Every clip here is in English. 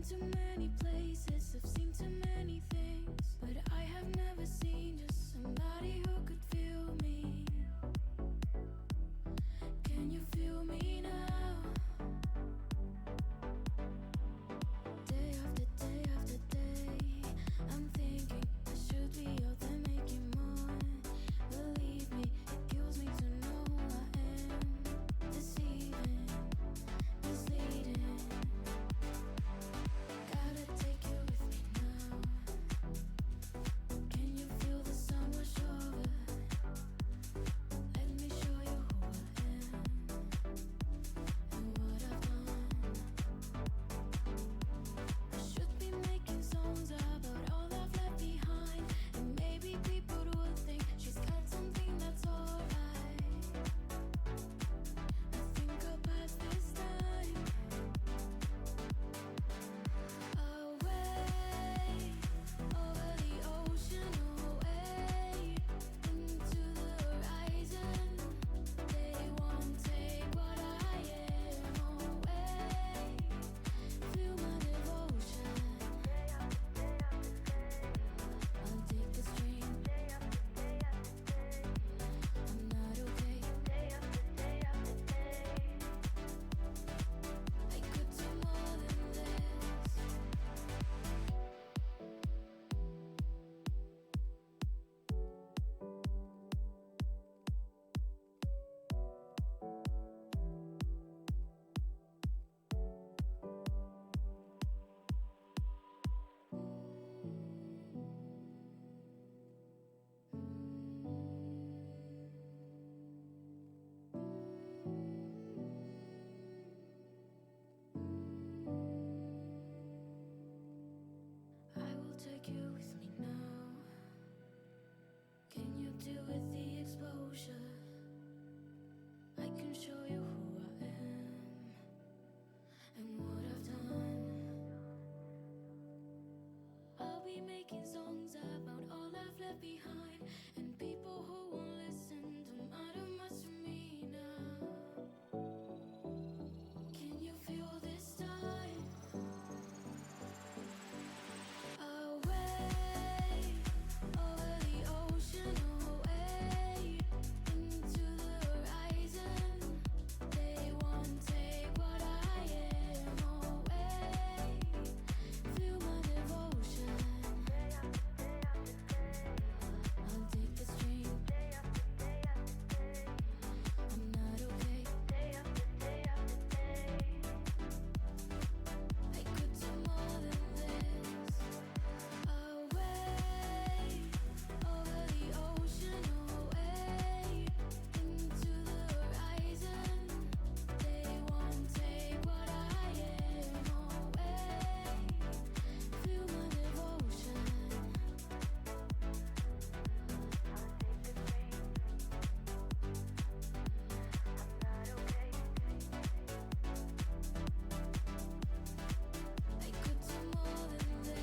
been to many places, I've seen too many things, but I have never seen just somebody who could feel me. Can you feel me now? Day after day after day, I'm thinking I should be out there making more. Believe me, it kills me to know I am deceiving, misleading. Gotta take you with me now. Can you feel the sun wash over? Let me show you who I am and what I've done. I should be making songs about all I've left behind, and maybe people would think she's got something that's alright. I think I'll pass this time. Away, over the ocean, away into the horizon. They won't take what I am away. Feel my devotion. I'll take the string. I'm not okay. I could do more than this. I will take you with me now. Can you deal with the exposure? I can show you who I am and what I've done. I'll be making songs about all I've left behind, and people who won't listen don't matter much to me now. Can you feel this time? Away, over the ocean, away into the horizon. They won't take what I am away. Feel my devotion. I'll take the string. I'm not okay. I could do more than this. Away, over the ocean, away into the horizon. They won't take what I am away. Feel my devotion. I could do more than this.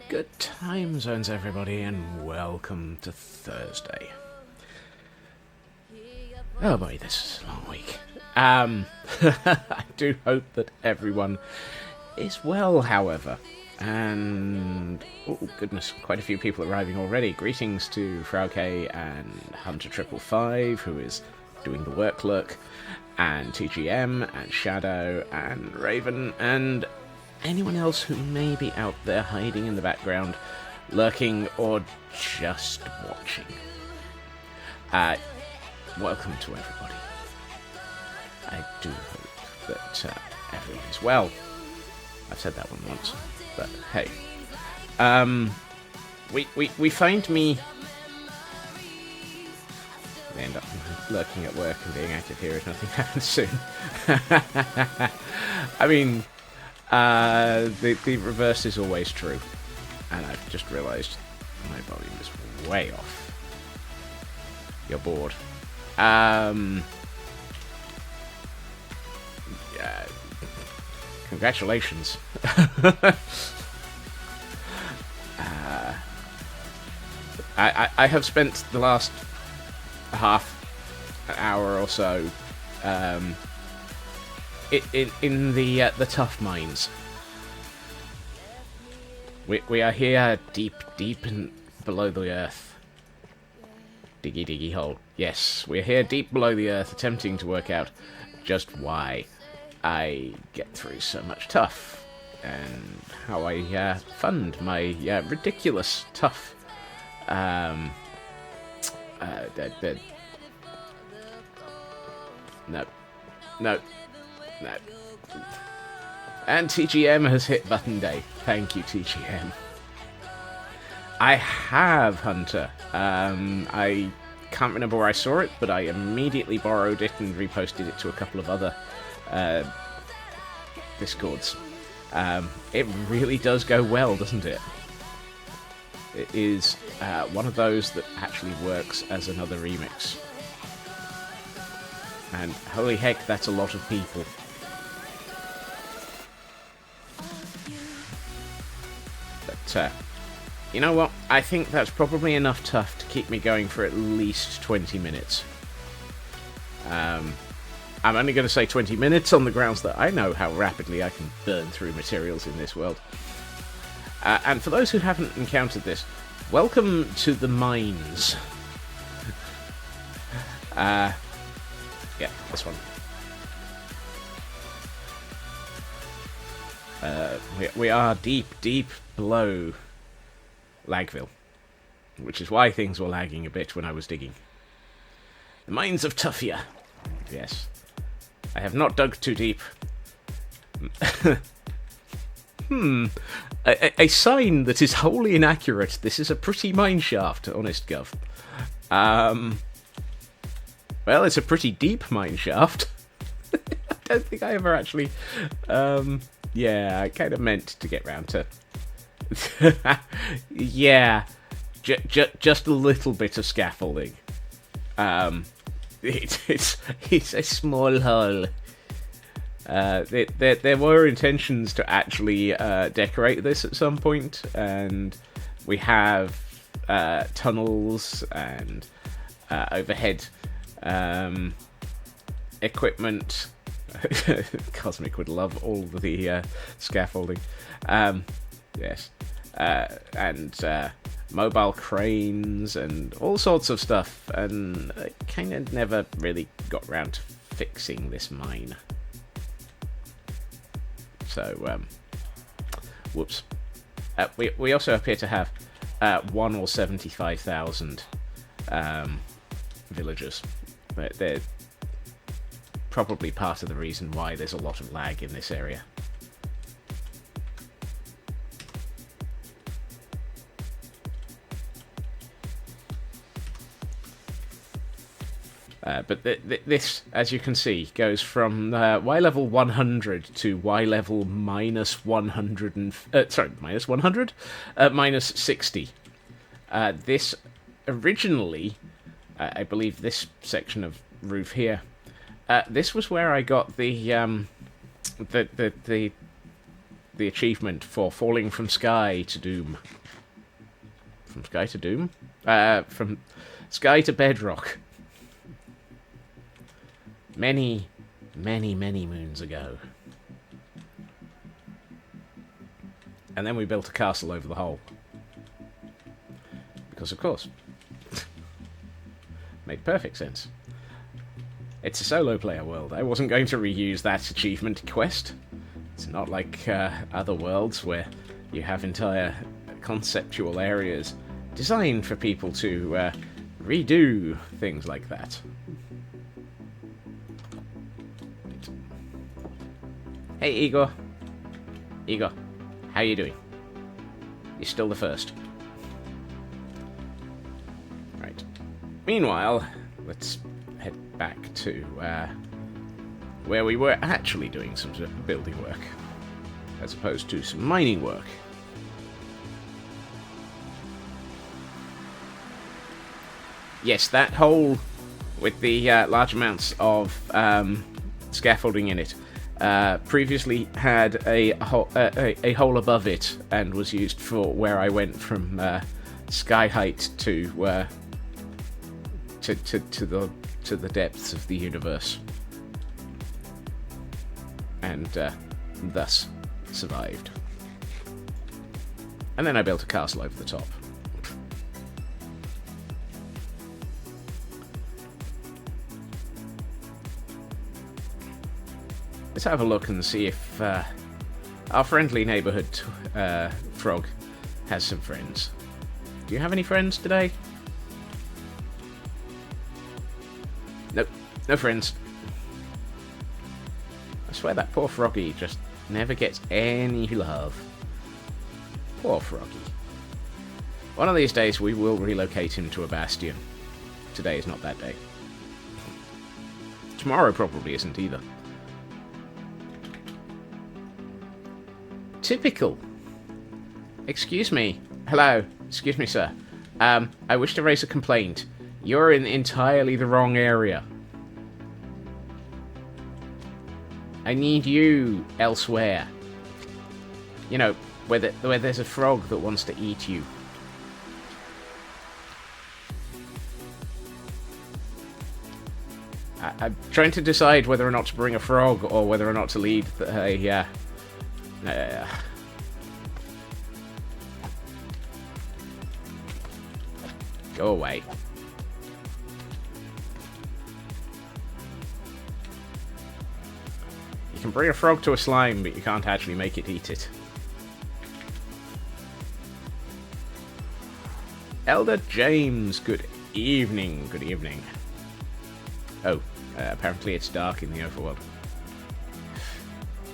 Good time zones, everybody, and welcome to Thursday. Oh boy, this is a long week. I do hope that everyone is well, however. And, oh goodness, quite a few people arriving already. Greetings to Frauke and Hunter555, who is doing the work look, and TGM, and Shadow, and Raven, and anyone else who may be out there hiding in the background, lurking, or just watching. Welcome to everybody. I do hope that everyone is well. I've said that one once, but hey. We find me... I end up lurking at work and being active here if nothing happens soon. I mean... the reverse is always true, and I've just realised my volume is way off. You're bored. Congratulations. I have spent the last half an hour or so in the tough mines. We are here deep below the earth. Diggy hole. Yes, we're here deep below the earth, attempting to work out just why I get through so much tough, and how I fund my ridiculous tough. No. And TGM has hit button day. Thank you, TGM. I have Hunter. I can't remember where I saw it, but I immediately borrowed it and reposted it to a couple of other Discords. It really does go well, doesn't it? It is one of those that actually works as another remix. And holy heck, that's a lot of people. But, you know what? I think that's probably enough tough to keep me going for at least 20 minutes. I'm only going to say 20 minutes on the grounds that I know how rapidly I can burn through materials in this world. And for those who haven't encountered this, welcome to the mines. Yeah, this one. We are deep below Lagville, which is why things were lagging a bit when I was digging. The mines of Tuffia. Yes. I have not dug too deep. A sign that is wholly inaccurate. This is a pretty mine shaft, honest gov. Well, it's a pretty deep mine shaft. I don't think I ever actually... yeah, I kind of meant to get round to... yeah, just a little bit of scaffolding. It's a small hole. There were intentions to actually decorate this at some point, and we have tunnels and overhead equipment. Cosmic would love all the scaffolding. Yes. And mobile cranes and all sorts of stuff, and I kind of never really got round to fixing this mine. So, whoops. We also appear to have 1 or 75,000 villagers. They're probably part of the reason why there's a lot of lag in this area. But this, as you can see, goes from Y level 100 to Y level minus 100 and minus 100, minus 60. This originally, I believe, this section of roof here. This was where I got the achievement for falling from sky to doom. From sky to doom? From sky to bedrock. Many moons ago. And then we built a castle over the hole. Because, of course. Made perfect sense. It's a solo player world. I wasn't going to reuse that achievement quest. It's not like other worlds where you have entire conceptual areas designed for people to redo things like that. Hey, Igor. Igor, how you doing? You're still the first. Right. Meanwhile, let's head back to where we were actually doing some sort of building work, as opposed to some mining work. Yes, that hole with the large amounts of scaffolding in it previously had a hole above it and was used for where I went from sky height to the depths of the universe, and thus survived. And then I built a castle over the top. Let's have a look and see if our friendly neighborhood frog has some friends. Do you have any friends today? Nope, no friends. I swear that poor froggy just never gets any love. Poor froggy. One of these days we will relocate him to a bastion. Today is not that day. Tomorrow probably isn't either. Typical. Excuse me. Hello. Excuse me, sir. I wish to raise a complaint. You're in entirely the wrong area. I need you elsewhere. You know, where there's a frog that wants to eat you. I'm trying to decide whether or not to bring a frog or whether or not to lead go away. You can bring a frog to a slime, but you can't actually make it eat it. Elder James, good evening. Good evening. Oh, apparently it's dark in the overworld.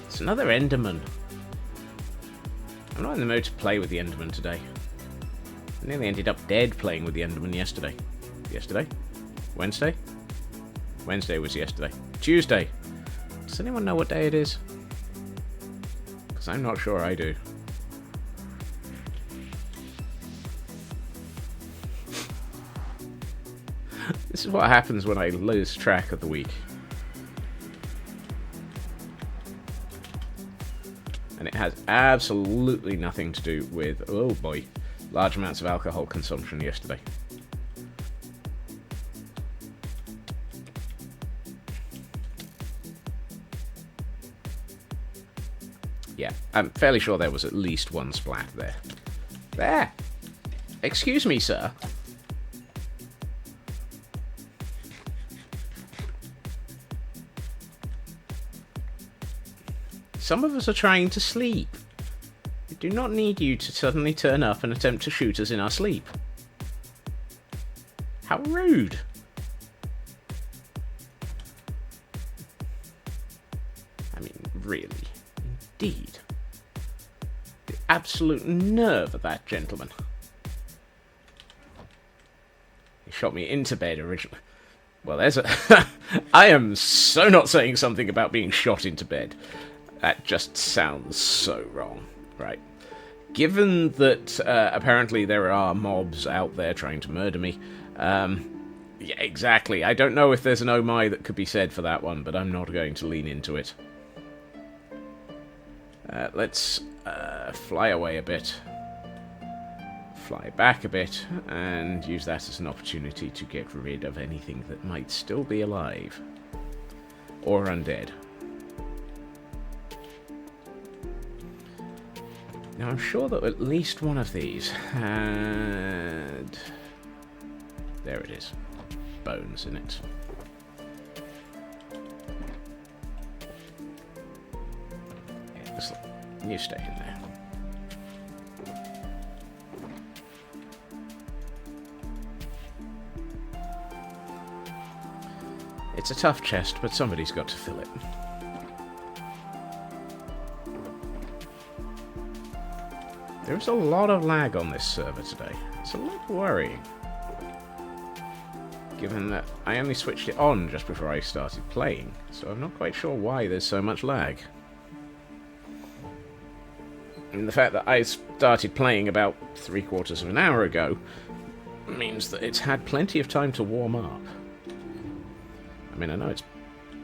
It's another Enderman. I'm not in the mood to play with the Enderman today. I nearly ended up dead playing with the Enderman yesterday. Yesterday? Wednesday? Wednesday was yesterday. Tuesday. Does anyone know what day it is? Because I'm not sure I do. This is what happens when I lose track of the week. And it has absolutely nothing to do with, oh boy, large amounts of alcohol consumption yesterday. Yeah, I'm fairly sure there was at least one splat there. There! Excuse me, sir. Some of us are trying to sleep. We do not need you to suddenly turn up and attempt to shoot us in our sleep. How rude. I mean, really. Indeed. The absolute nerve of that gentleman. He shot me into bed originally. Well, there's a... I am so not saying something about being shot into bed. That just sounds so wrong, right? Given that apparently there are mobs out there trying to murder me, yeah, exactly. I don't know if there's an oh my that could be said for that one, but I'm not going to lean into it. Let's fly away a bit, fly back a bit, and use that as an opportunity to get rid of anything that might still be alive or undead. Now, I'm sure that at least one of these had... There it is. Bones in it. Yeah, just, you stay in there. It's a tough chest, but somebody's got to fill it. There's a lot of lag on this server today. It's a little worrying. Given that I only switched it on just before I started playing, so I'm not quite sure why there's so much lag. And the fact that I started playing about 3/4 of an hour ago means that it's had plenty of time to warm up. I mean, I know it's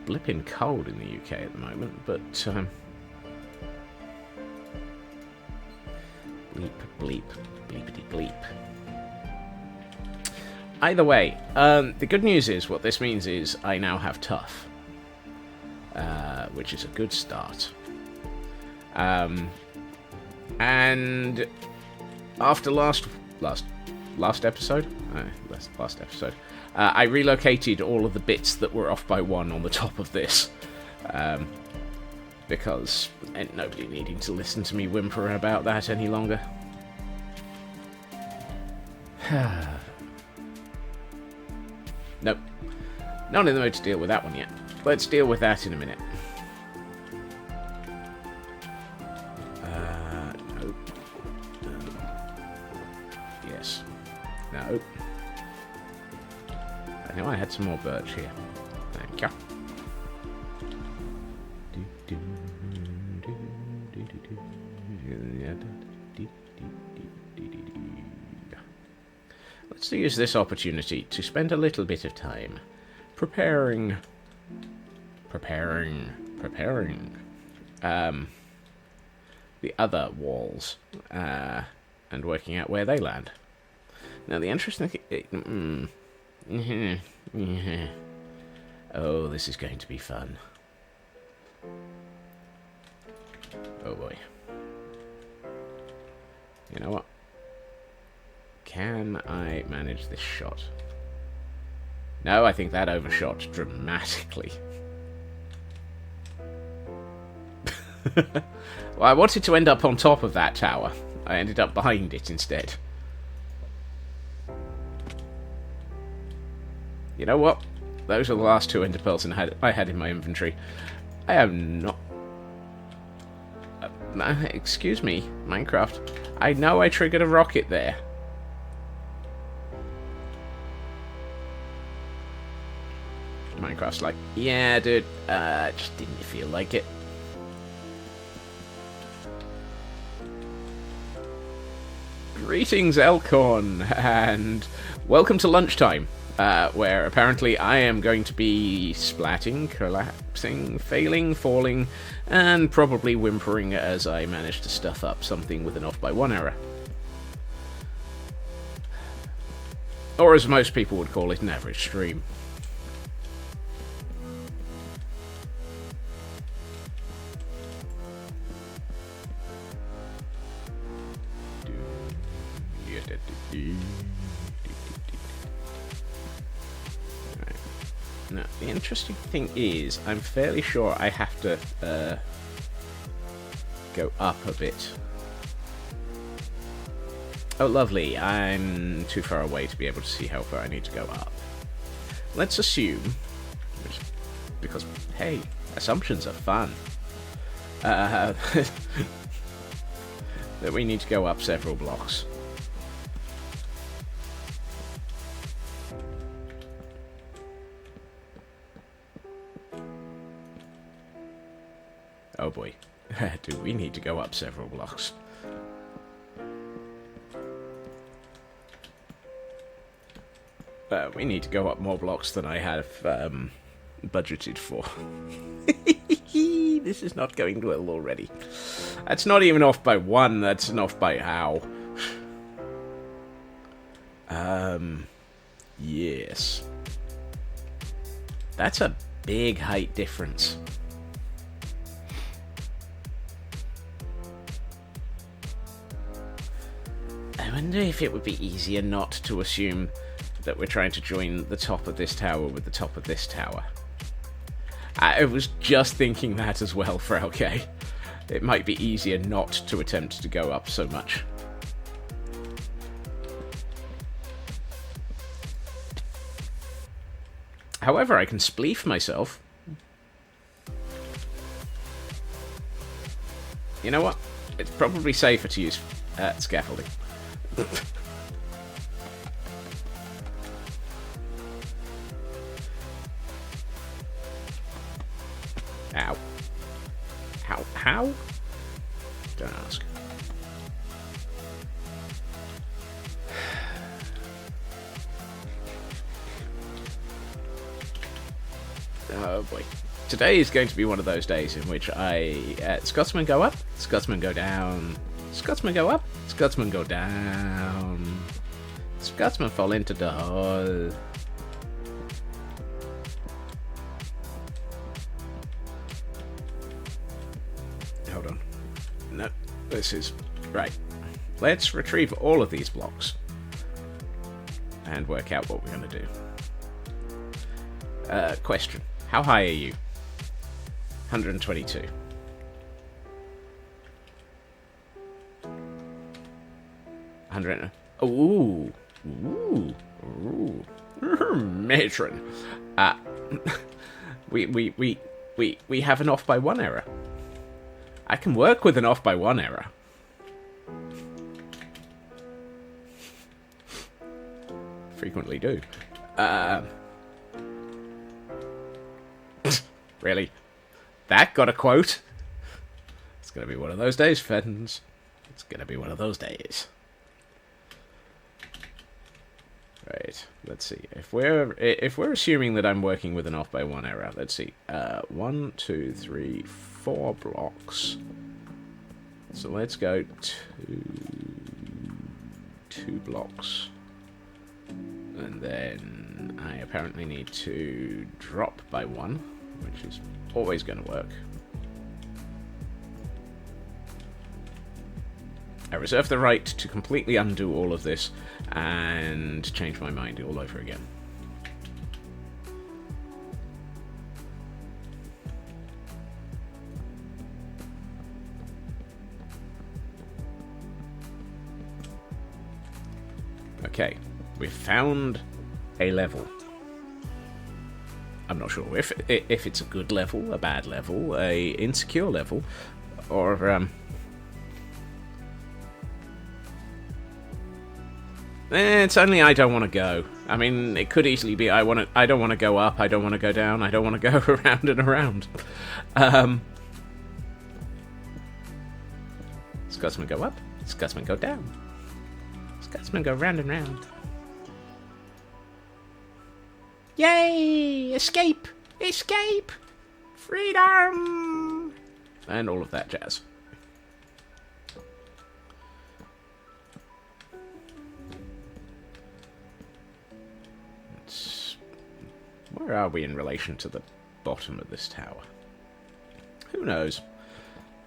blipping cold in the UK at the moment, but... bleep, bleep, bleepity bleep. Either way, the good news is, what this means is I now have tough. Which is a good start. And after last episode, I relocated all of the bits that were off by 1 on the top of this, because ain't nobody needing to listen to me whimper about that any longer. Nope, not in the mood to deal with that one yet. Let's deal with that in a minute. Nope. Yes. No. I know I had some more birch here. Thank you. Let's use this opportunity to spend a little bit of time preparing the other walls and working out where they land. Now, the interesting thing... Oh, this is going to be fun. Oh boy. You know what? Can I manage this shot? No, I think that overshot dramatically. Well, I wanted to end up on top of that tower. I ended up behind it instead. You know what? Those are the last 2 ender pearls I had in my inventory. I am not... excuse me, Minecraft. I know I triggered a rocket there. Minecraft's like, yeah, dude, just didn't feel like it. Greetings, Elkhorn, and welcome to lunchtime, where apparently I am going to be splatting, collapsing, failing, falling, and probably whimpering as I manage to stuff up something with an off by 1 error. Or as most people would call it, an average stream. Right. Now, the interesting thing is, I'm fairly sure I have to go up a bit. Oh, lovely. I'm too far away to be able to see how far I need to go up. Let's assume, because, hey, assumptions are fun, that we need to go up several blocks. Oh boy, do we need to go up several blocks. We need to go up more blocks than I have budgeted for. This is not going well already. That's not even off by 1, that's an off by how. Yes. That's a big height difference. I wonder if it would be easier not to assume that we're trying to join the top of this tower with the top of this tower. I was just thinking that as well for LK. It might be easier not to attempt to go up so much. However, I can spleef myself. You know what? It's probably safer to use scaffolding. Ow. How? Don't ask. Oh boy. Today is going to be one of those days in which Scotsmen go up, Scotsmen go down, Scotsmen go up, Scotsmen go down, Scotsman fall into the hole. Hold on. No, this is... Right. Let's retrieve all of these blocks. And work out what we're going to do. Question. How high are you? 122. Ooh. Ooh. Ooh. Matron. We have an off by 1 error. I can work with an off by 1 error. Frequently do. Really? That got a quote? It's gonna be one of those days, friends. It's gonna be one of those days. Right, let's see. If we're assuming that I'm working with an off by 1 error, let's see. 1, 2, 3, 4 blocks. So let's go two blocks. And then I apparently need to drop by 1, which is always going to work. I reserve the right to completely undo all of this and change my mind all over again. Okay, we've found a level. I'm not sure if it's a good level, a bad level, a insecure level, or it's only I don't want to go. I mean, it could easily be I don't want to go up, I don't want to go down, I don't want to go around and around. Scotsman go up, Scotsman go down. Scotsman go round and round. Yay! Escape! Escape! Freedom! And all of that jazz. Where are we in relation to the bottom of this tower? Who knows?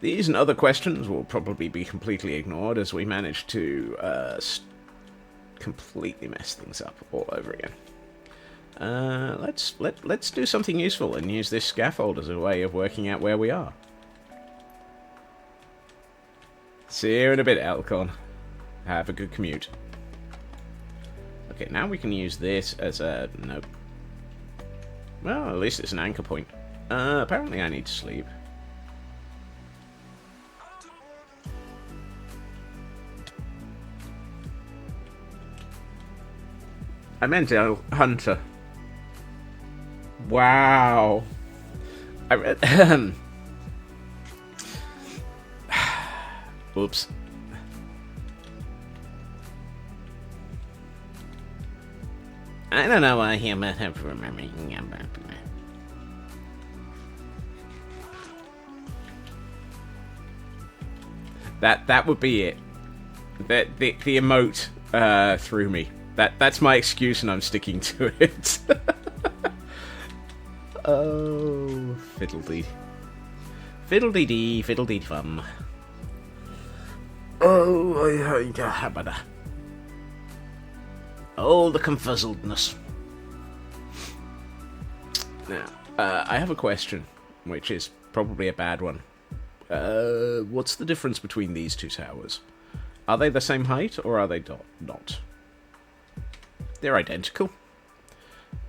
These and other questions will probably be completely ignored as we manage to completely mess things up all over again. Let's do something useful and use this scaffold as a way of working out where we are. See you in a bit, Alcon. Have a good commute. Okay, now we can use this as a... Nope. Well, at least it's an anchor point. Apparently I need to sleep. I meant Hunter. Wow. I read... Oops. I don't know why he might have remembering. That would be it. The emote threw me. That's my excuse, and I'm sticking to it. Oh, fiddledee, fiddledee, fiddledee fun. Oh, habada. Oh, the confuzzledness. Now, I have a question, which is probably a bad one. What's the difference between these two towers? Are they the same height, or are they not? They're identical.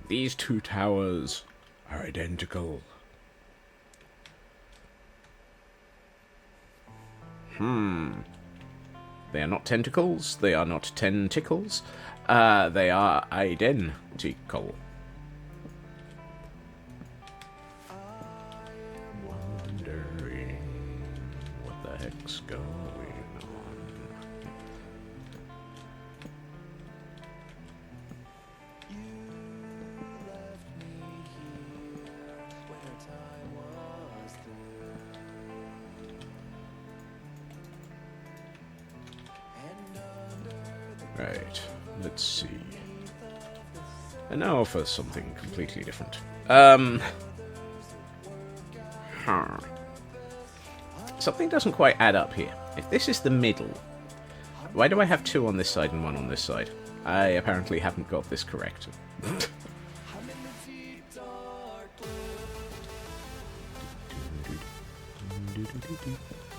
These two towers are identical. They are not tentacles. They are not tentacles. They are identical. Wondering what the heck's going on. Right. Let's see. And now for something completely different. Something doesn't quite add up here. If this is the middle, why do I have 2 on this side and 1 on this side? I apparently haven't got this correct.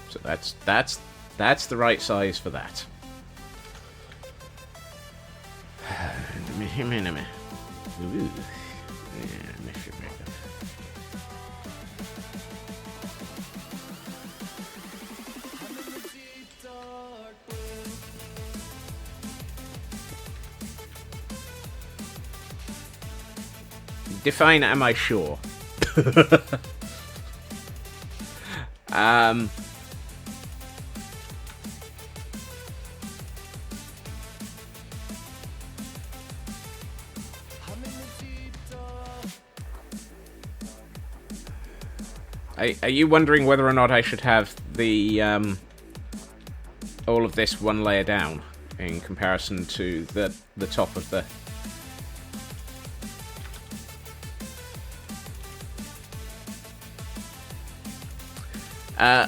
So that's the right size for that. Ooh. Define, am I sure? Are you wondering whether or not I should have the all of this one layer down in comparison to the top of the...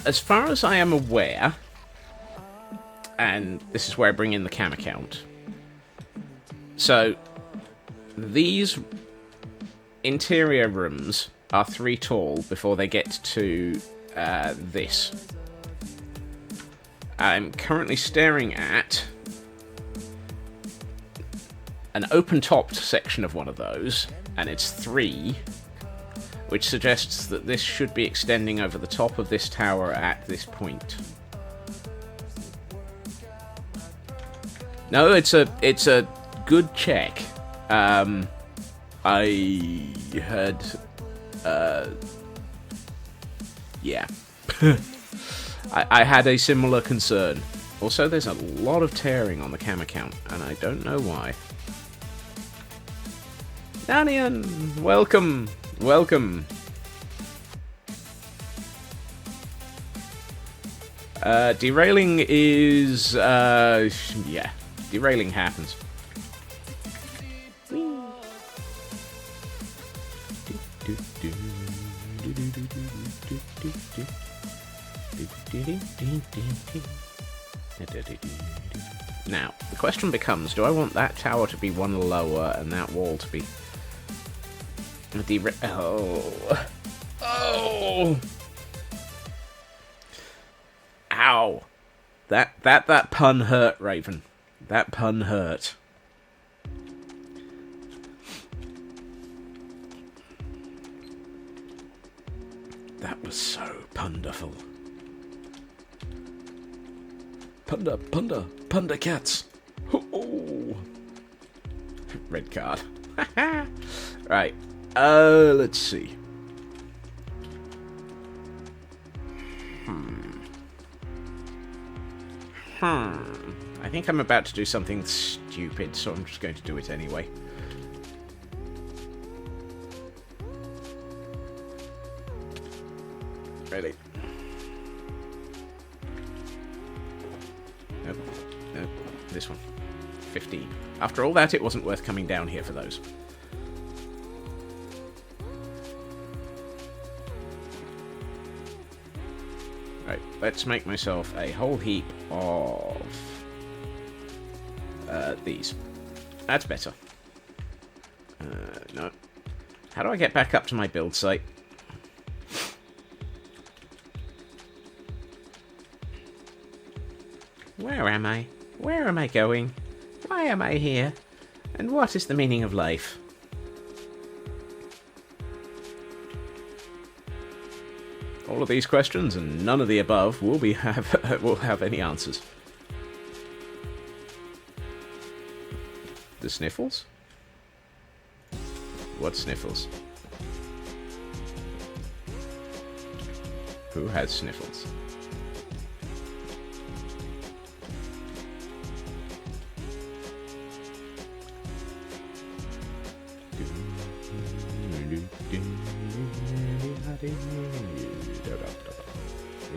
As far as I am aware, and this is where I bring in the cam account, so these interior rooms are 3 tall before they get to this. I'm currently staring at an open-topped section of one of those, and it's 3, which suggests that this should be extending over the top of this tower at this point. No, it's a good check. I heard... yeah. I had a similar concern. Also, there's a lot of tearing on the cam account, and I don't know why. Danian, welcome, welcome. Derailing is, yeah, derailing happens. Now, the question becomes, do I want that tower to be one lower and that wall to be... Oh. Oh! Ow! That pun hurt, Raven. That pun hurt. That was so punderful. Punda cats. Oh. Red card. Right. Let's see. I think I'm about to do something stupid, so I'm just going to do it anyway. Really? Nope. Nope. This one. 15. After all that, it wasn't worth coming down here for those. Right, let's make myself a whole heap of these. That's better. No. How do I get back up to my build site? Where am I? Where am I going? Why am I here? And what is the meaning of life? All of these questions and none of the above will have any answers. The sniffles? What sniffles? Who has sniffles?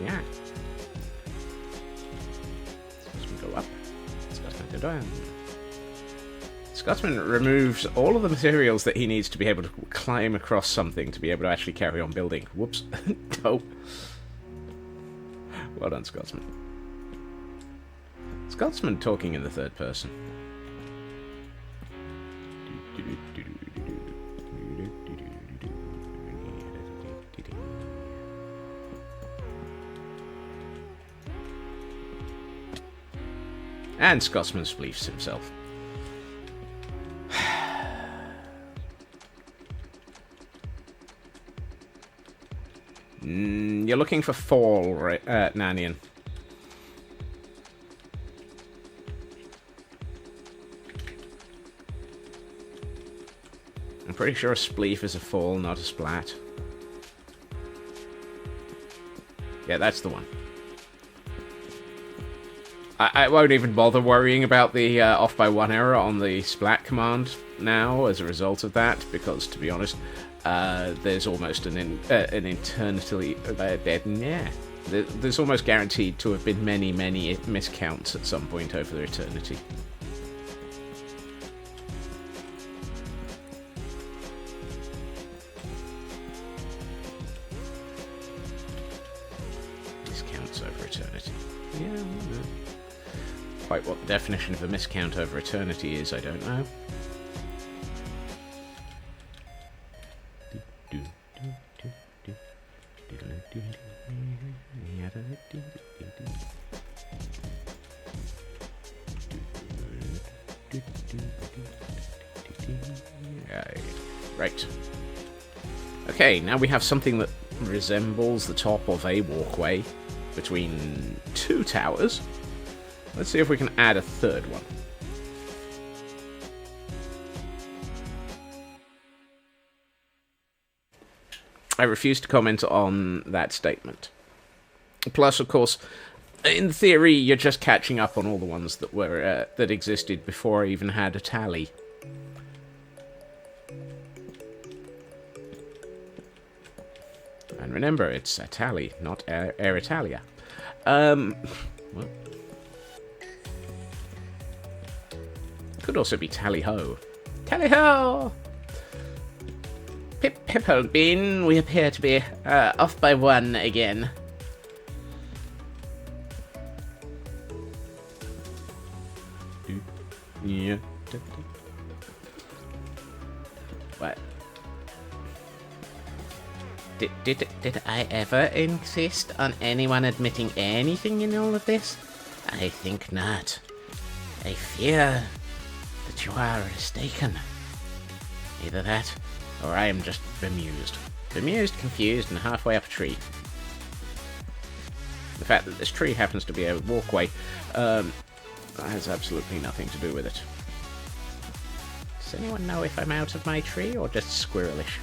Yeah. Supposed to go up. It's got to go down. Scotsman removes all of the materials that he needs to be able to climb across something to be able to actually carry on building. Whoops. Oh. Well done, Scotsman. Scotsman talking in the third person. And Scotsman spleefs himself. You're looking for fall, right, Nanian? I'm pretty sure a spleef is a fall, not a splat. Yeah, that's the one. I won't even bother worrying about the off by one error on the splat command now as a result of that, because to be honest, there's almost an eternity. There's almost guaranteed to have been many miscounts at some point over eternity. Miscounts over eternity. Yeah. Quite what the definition of a miscount over eternity is, I don't know. Right. Okay, now we have something that resembles the top of a walkway between two towers. Let's see if we can add a third one. I refuse to comment on that statement. Plus, of course, in theory, you're just catching up on all the ones that were that existed before I even had a tally. And remember, it's a tally, not Air Italia. Well. Could also be Tally-ho. Tally-ho! Pip-Pip-Bean, we appear to be off by one again. Yeah. What? Did I ever insist on anyone admitting anything in all of this? I think not. I fear that you are mistaken. Either that, or I am just bemused. Bemused, confused, and halfway up a tree. The fact that this tree happens to be a walkway has absolutely nothing to do with it. Does anyone know if I'm out of my tree or just squirrelish?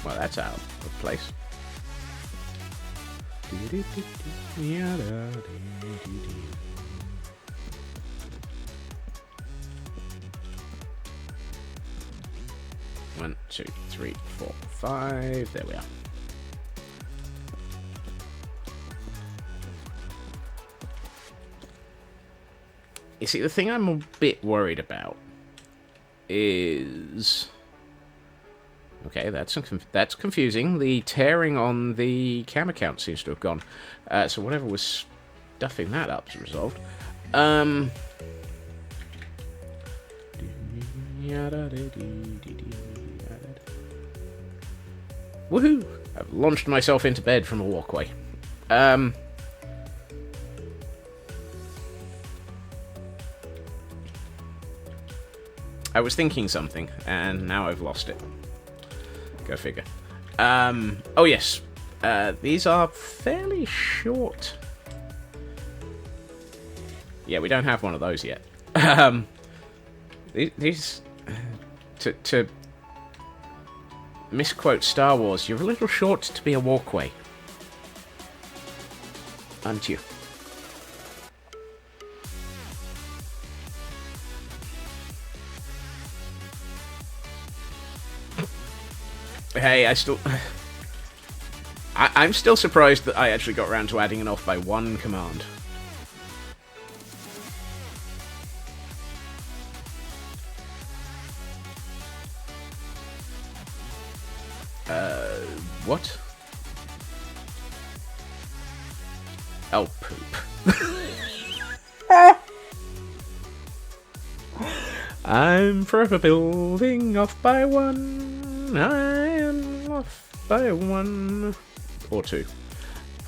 Well, that's out of place. One, two, three, 4, 5. There we are. You see, the thing I'm a bit worried about is... Okay, that's confusing. The tearing on the cam account seems to have gone. So whatever was stuffing that up is resolved. Woohoo! I've launched myself into bed from a walkway. I was thinking something, and now I've lost it. Go figure. Oh yes. These are fairly short. Yeah, we don't have one of those yet. These... To misquote Star Wars, you're a little short to be a walkway. Aren't you? Hey, I'm still surprised that I actually got around to adding an off by one command. Oh, poop. I'm forever building off by one. I am off by one. Or two.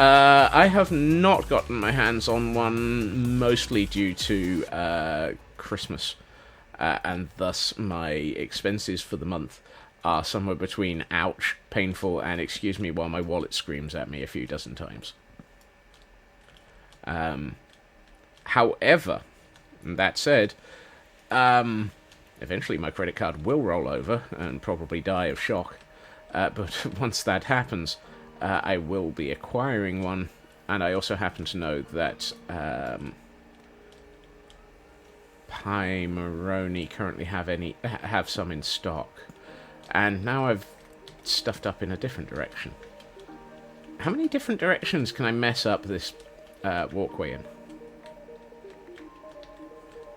I have not gotten my hands on one, mostly due to Christmas. And thus my expenses for the month are somewhere between ouch, painful, and excuse me while my wallet screams at me a few dozen times. However, that said, eventually my credit card will roll over and probably die of shock. But once that happens, I will be acquiring one. And I also happen to know that Pie Maroni currently have some in stock. And now I've stuffed up in a different direction. How many different directions can I mess up this walkway in?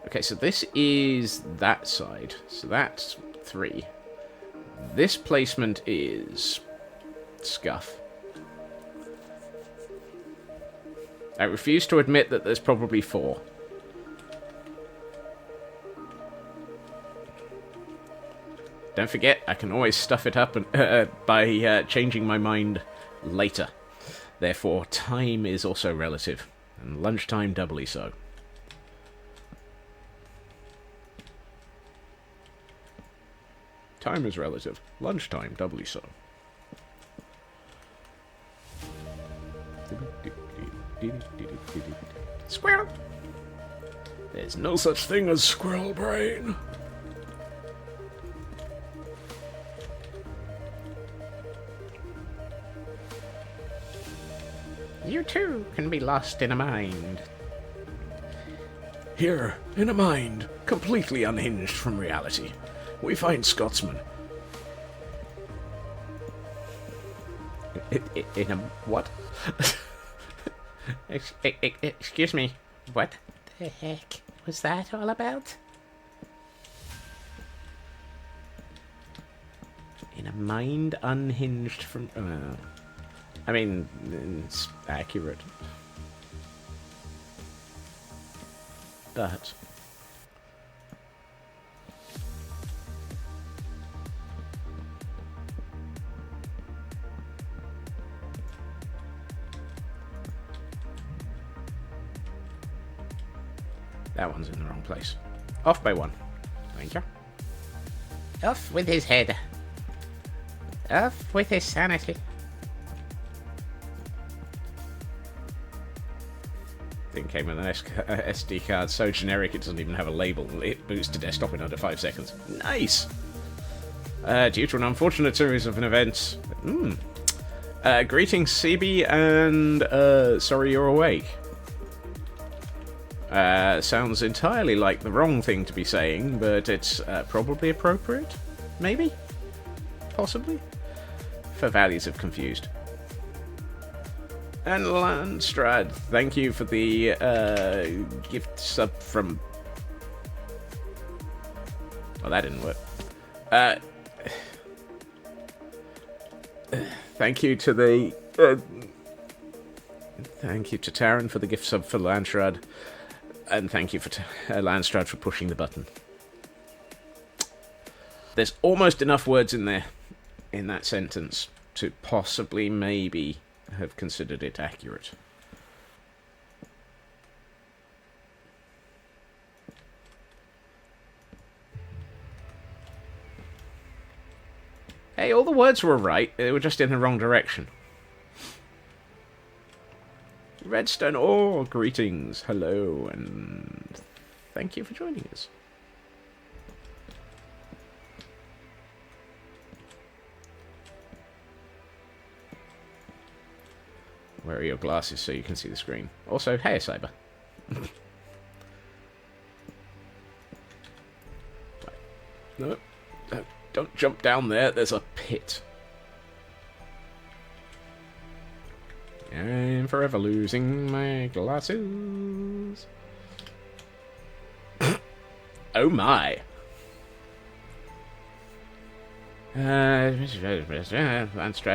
Okay, so this is that side. So that's 3. This placement is scuff. I refuse to admit that there's probably 4. Don't forget, I can always stuff it up by changing my mind later. Therefore, time is also relative, and lunchtime doubly so. Time is relative, lunchtime doubly so. Squirrel! There's no such thing as squirrel brain. You too can be lost in a mind. Here, in a mind, completely unhinged from reality, we find Scotsman. In a what? Excuse me, what the heck was that all about? In a mind unhinged from... I mean, it's accurate. But... that one's in the wrong place. Off by 1. Thank you. Off with his head. Off with his sanity. Thing came with an SD card so generic it doesn't even have a label. It boots to desktop in under 5 seconds. Nice! Due to an unfortunate series of events... greetings, CB, and sorry you're awake. Sounds entirely like the wrong thing to be saying, but it's probably appropriate? Maybe? Possibly? For values of confused. And Landstrad, thank you for the gift sub from... well, that didn't work. Thank you to the... thank you to Taryn for the gift sub for Landstrad. And thank you for Landstrad for pushing the button. There's almost enough words in there, in that sentence, to possibly, maybe... have considered it accurate. Hey, all the words were right, they were just in the wrong direction. Redstone, greetings, hello, and thank you for joining us. Where are your glasses so you can see the screen? Also, hey, Cyber. No, don't jump down there. There's a pit. I'm forever losing my glasses. Oh my. Landstrad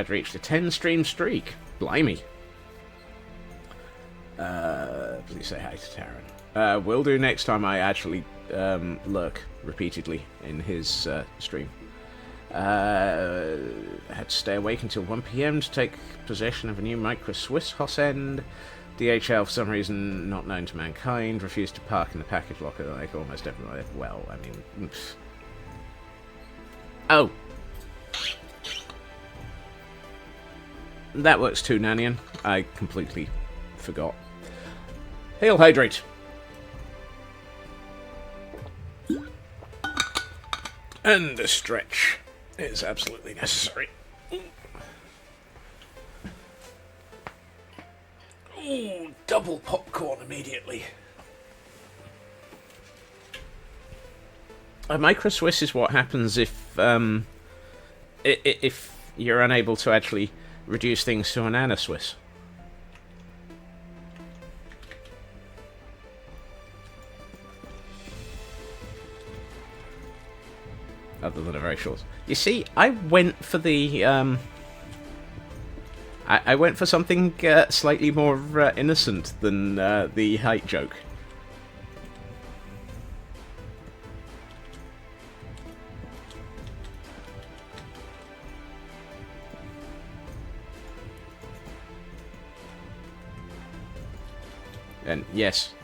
reached a 10-stream streak. Blimey. Please say hi to Taryn. Will do next time I actually lurk repeatedly in his stream. Had to stay awake until 1 PM to take possession of a new micro Swiss Hoss end. DHL, for some reason not known to mankind, refused to park in the package locker like almost everyone. Well, I mean... Oh! That works too, Nanian. I completely forgot. He'll hydrate. And a stretch is absolutely necessary. Ooh, double popcorn immediately. A micro Swiss is what happens if you're unable to actually reduce things to an Anna Swiss. Other than a very short. You see, I went for the I went for something slightly more innocent than the height joke. And yes,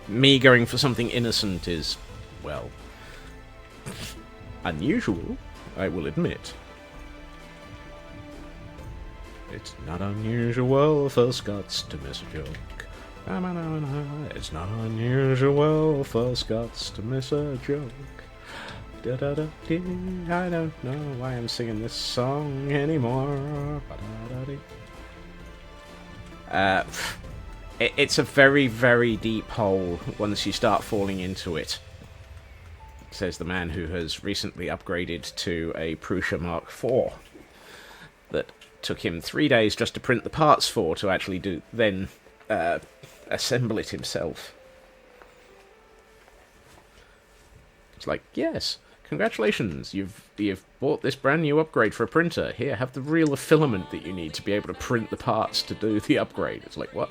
me going for something innocent is, well, unusual, I will admit. It's not unusual for Scots to miss a joke. It's not unusual for Scots to miss a joke. I don't know why I'm singing this song anymore. It's a very, very deep hole once you start falling into it, says the man who has recently upgraded to a Prusa Mark IV that took him 3 days just to print the parts for to actually then assemble it himself. It's like, yes, congratulations, you've bought this brand new upgrade for a printer. Here, have the reel of filament that you need to be able to print the parts to do the upgrade. It's like, what?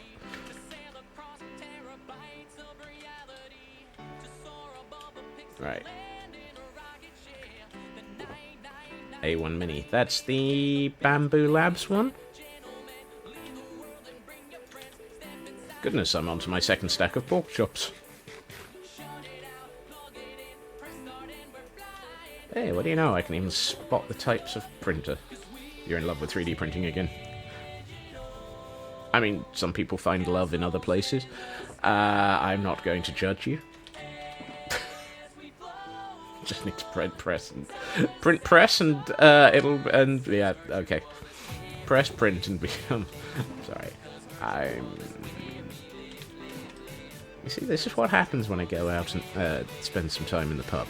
Right. A1 Mini. That's the Bamboo Labs one? Goodness, I'm onto my second stack of pork chops. Hey, what do you know? I can even spot the types of printer. You're in love with 3D printing again. I mean, some people find love in other places. I'm not going to judge you. Just need to print press and yeah, okay. Press print and become sorry. You see, this is what happens when I go out and spend some time in the pub.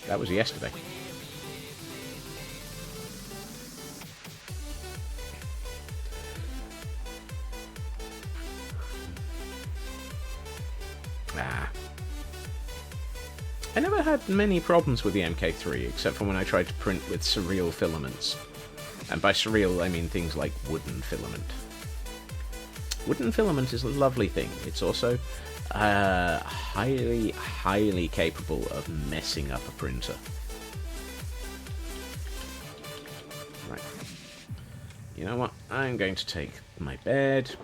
That was yesterday. I never had many problems with the MK3, except for when I tried to print with surreal filaments. And by surreal, I mean things like wooden filament. Wooden filament is a lovely thing. It's also highly, highly capable of messing up a printer. Right. You know what? I'm going to take my bed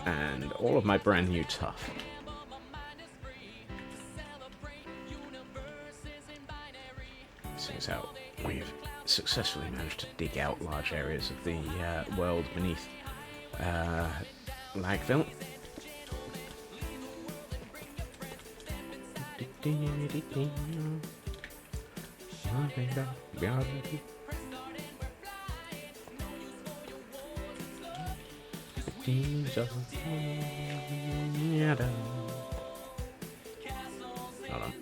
and all of my brand new tuff. Seems how we've successfully managed to dig out large areas of the world beneath Lagville. Hold on.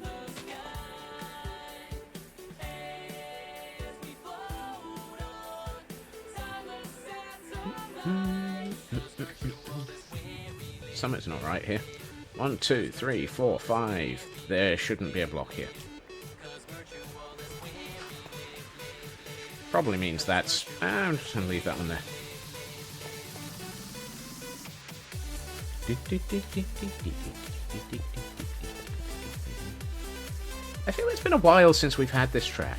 Something's not right here. 1, 2, 3, 4, 5. There shouldn't be a block here. Probably means that's... I'm just going to leave that one there. I feel it's been a while since we've had this track.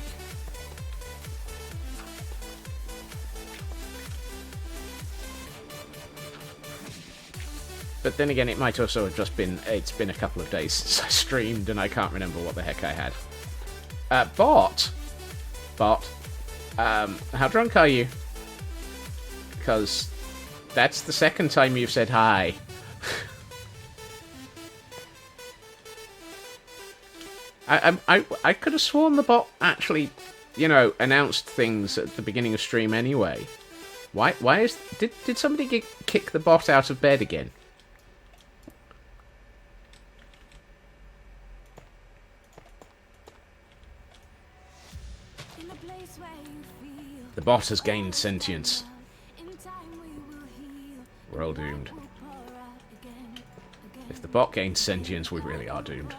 But then again, it might also have just been, it's been a couple of days since I streamed and I can't remember what the heck I had. Bot, how drunk are you? Because that's the second time you've said hi. I could have sworn the bot actually, you know, announced things at the beginning of stream anyway. Why is... Did somebody kick the bot out of bed again? The bot has gained sentience. We're all doomed. If the bot gains sentience, we really are doomed.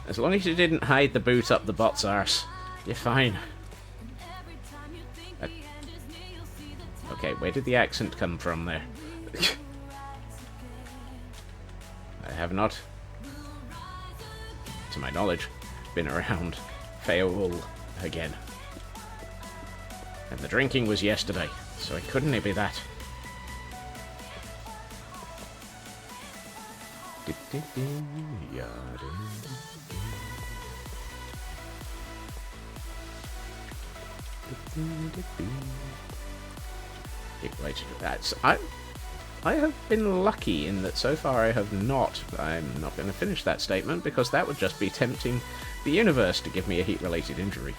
As long as you didn't hide the boot up the bot's arse, you're fine. Okay, where did the accent come from there? I have not, to my knowledge, been around Fayetteville again. And the drinking was yesterday, so it couldn't be that. Right, that's I have been lucky in that so far I have not. I'm not going to finish that statement because that would just be tempting the universe to give me a heat-related injury.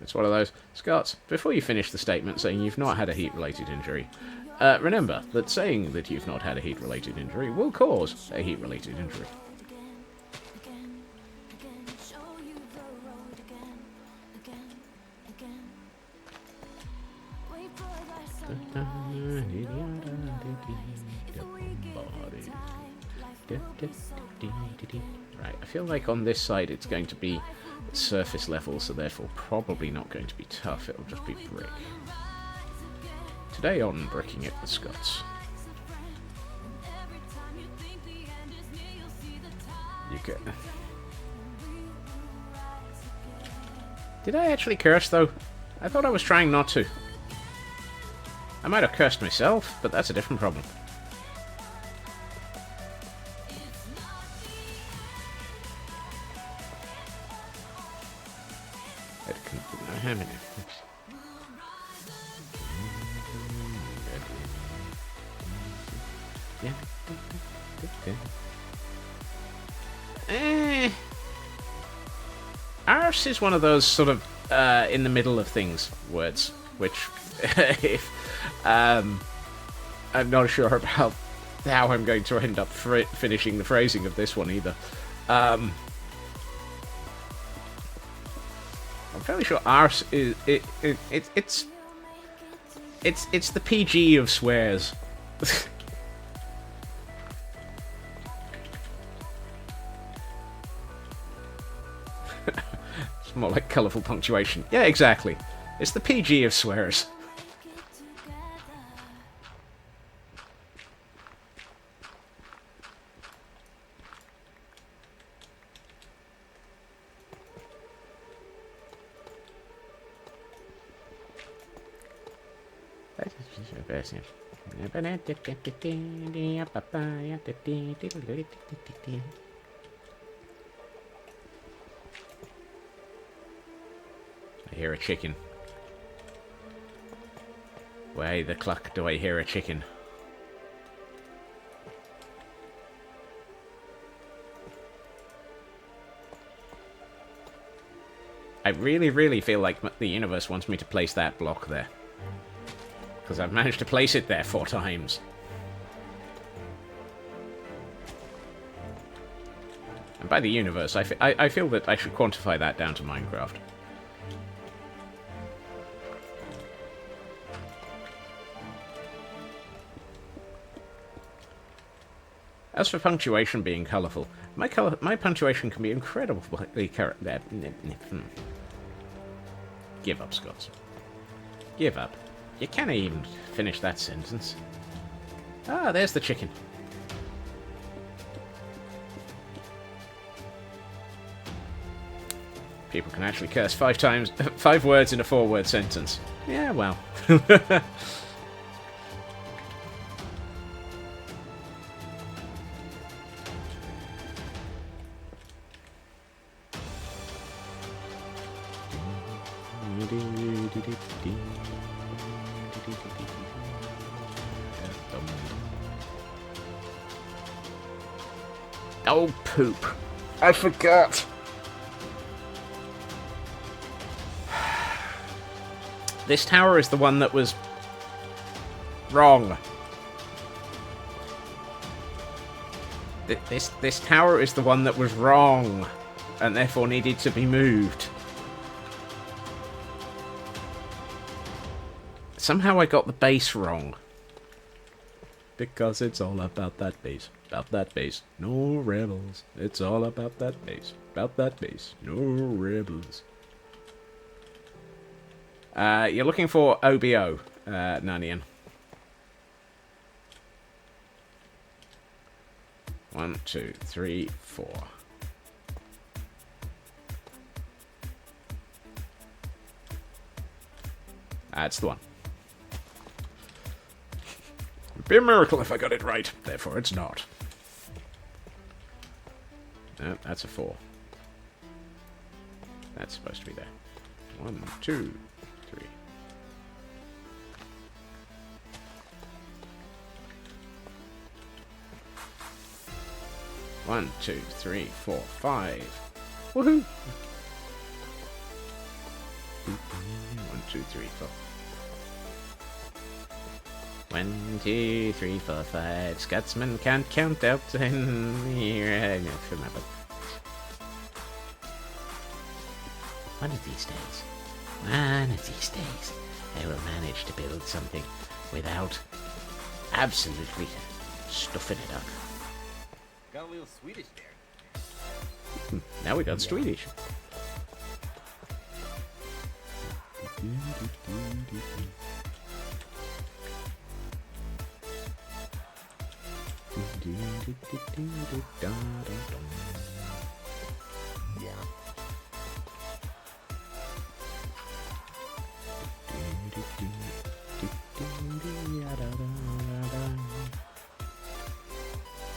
It's one of those. Scott, before you finish the statement saying you've not had a heat-related injury, remember that saying that you've not had a heat-related injury will cause a heat-related injury. Right, I feel like on this side it's going to be surface level, so therefore probably not going to be tough, it'll just be brick. Today on Bricking It with Scots. You get... Did I actually curse though? I thought I was trying not to. I might have cursed myself, but that's a different problem. Arse is one of those sort of in the middle of things words, which if I'm not sure about how I'm going to end up finishing the phrasing of this one either. I'm fairly sure arse is it's the PG of swears. It's more like colourful punctuation. Yeah, exactly. It's the PG of swears. I hear a chicken. Why the cluck do I hear a chicken? I really, really feel like the universe wants me to place that block there. Because I've managed to place it there 4 times. And by the universe, I feel that I should quantify that down to Minecraft. As for punctuation being colourful, my punctuation can be incredibly Give up, Scots. Give up. You can't even finish that sentence. Ah, there's the chicken. People can actually curse 5 words in a 4-word sentence. Yeah, well. Oh, poop. I forgot. This tower is the one that was wrong. This tower is the one that was wrong, and therefore needed to be moved. Somehow I got the base wrong. Because it's all about that base. About that base. No rebels. It's all about that base. About that base. No rebels. You're looking for OBO, Nanian. 1, 2, 3, 4. That's the one. It'd be a miracle if I got it right. Therefore, it's not. No, that's a 4. That's supposed to be there. 1, 2, 3. One, 2, 3, 4, 5. Woohoo! 1, 2, 3, 4. 1, 2, 3, 4, 5. Scotsman can't count out in here. Remember. One of these days, I will manage to build something without absolutely stuffing it up. Got a little Swedish there. Now we got Swedish.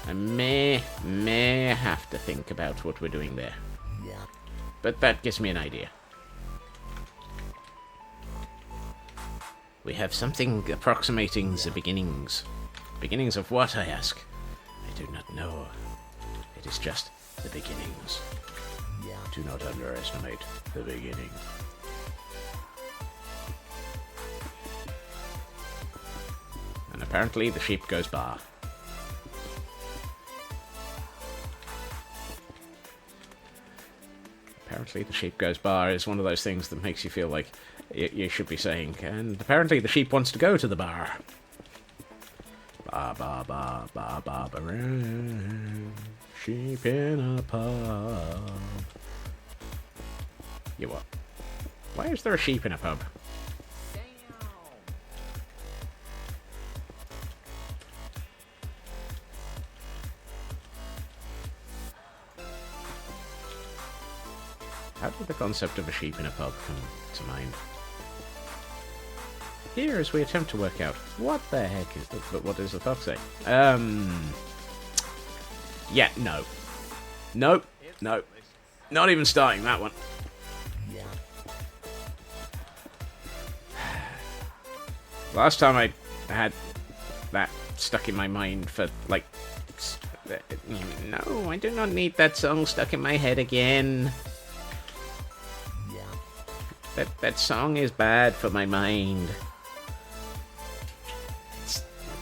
I may have to think about what we're doing there. But that gives me an idea. We have something approximating the beginnings. Beginnings of what, I ask? I do not know. It is just the beginnings. Do not underestimate the beginning. And apparently the sheep goes bar. Apparently the sheep goes bar is one of those things that makes you feel like you should be saying, and apparently the sheep wants to go to the bar. Ba ba ba ba ba ba. Sheep in a pub. You what? Why is there a sheep in a pub? How did the concept of a sheep in a pub come to mind? Here, as we attempt to work out what the heck is the, but what does the fuck say? Yeah, no. Nope. Nope. Not even starting that one. Last time I had that stuck in my mind for, like... No, I do not need that song stuck in my head again. That song is bad for my mind.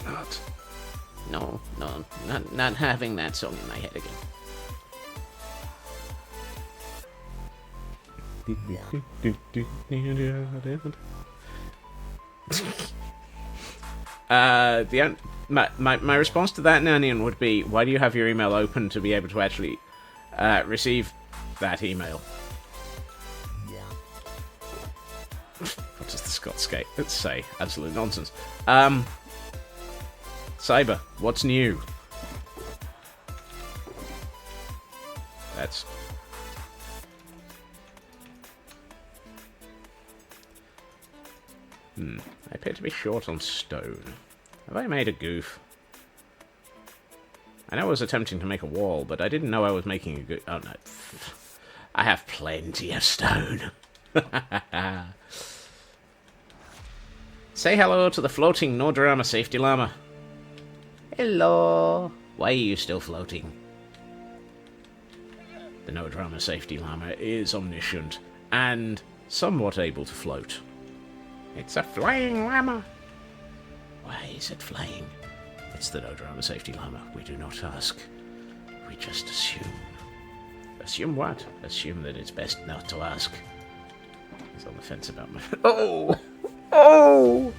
not. No, not having that song in my head again. My response to that, Nanian, would be, why do you have your email open to be able to actually receive that email? What does the Scots say? Absolute nonsense. Cyber, what's new? That's... I appear to be short on stone. Have I made a goof? I know I was attempting to make a wall, but I didn't know I was making a goof. Oh no. I have plenty of stone. Say hello to the floating no drama safety llama. Hello. Why are you still floating? The no drama safety llama is omniscient and somewhat able to float. It's a flying llama. Why is it flying? It's the no drama safety llama. We do not ask. We just assume. Assume what? Assume that it's best not to ask. He's on the fence about my... Oh! Oh!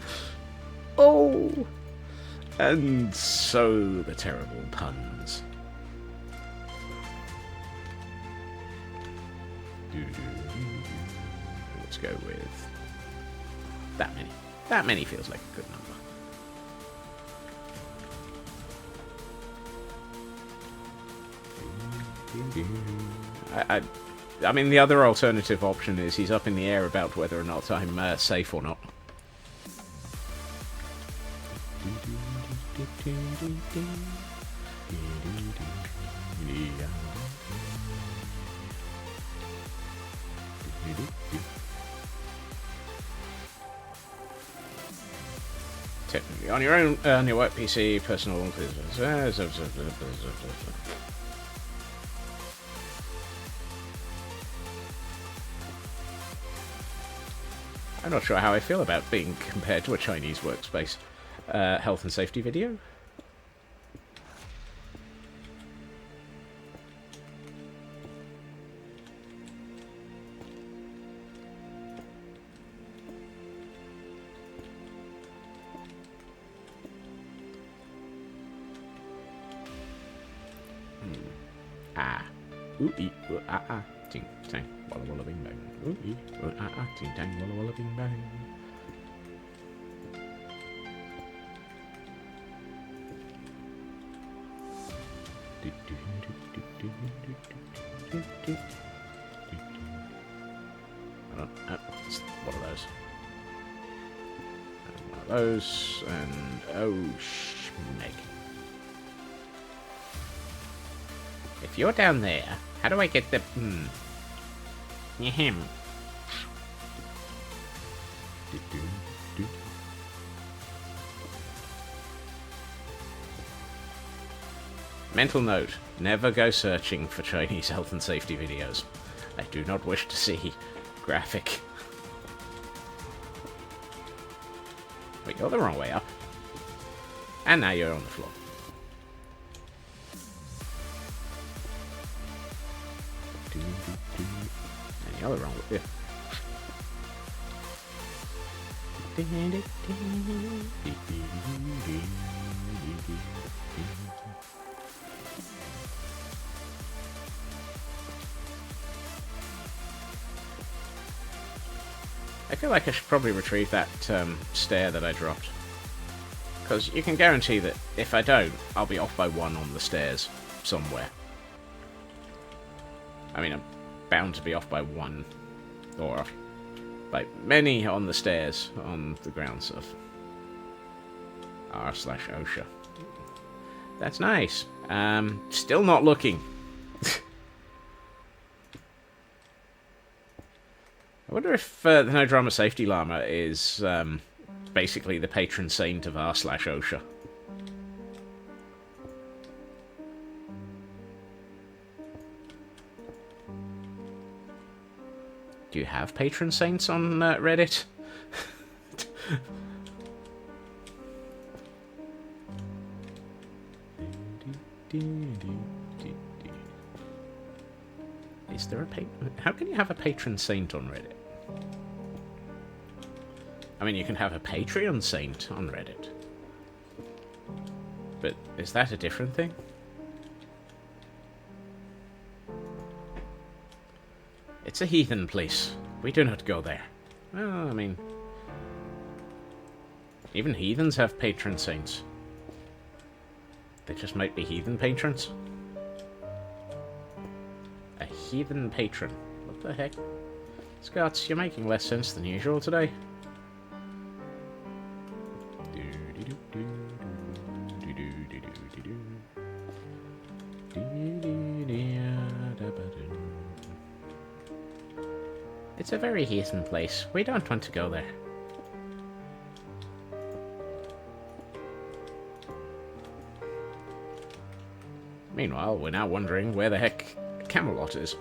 Oh! And so the terrible puns. Let's go with... that many. That many feels like a good number. I mean, the other alternative option is he's up in the air about whether or not I'm safe or not. Technically, on your own, on your work PC, personal... I'm not sure how I feel about being compared to a Chinese workspace health and safety video. Ooh ee ooh ah ah ting tang walla walla bing bang. Ooh ee ooh ah ah ting tang walla walla bing bang. I don't know. It's one of those. And one of those, and oh schmeg. If you're down there, how do I get the... Him. Mental note, never go searching for Chinese health and safety videos. I do not wish to see graphic. Wait, you're the wrong way up. And now you're on the floor. And the other wrong way. Yeah. I feel like I should probably retrieve that stair that I dropped. Because you can guarantee that if I don't, I'll be off by one on the stairs somewhere. I mean, I'm bound to be off by one. Or by many on the stairs on the grounds of r/OSHA. That's nice. Still not looking. I wonder if the No Drama Safety Llama is basically the patron saint of r/OSHA. Do you have patron saints on Reddit? Is there a how can you have a patron saint on Reddit? I mean, you can have a Patreon saint on Reddit. But is that a different thing? It's a heathen place. We do not go there. Well, I mean... even heathens have patron saints. They just might be heathen patrons. A heathen patron. What the heck? Scots, you're making less sense than usual today. It's a very heathen place. We don't want to go there. Meanwhile, we're now wondering where the heck Camelot is.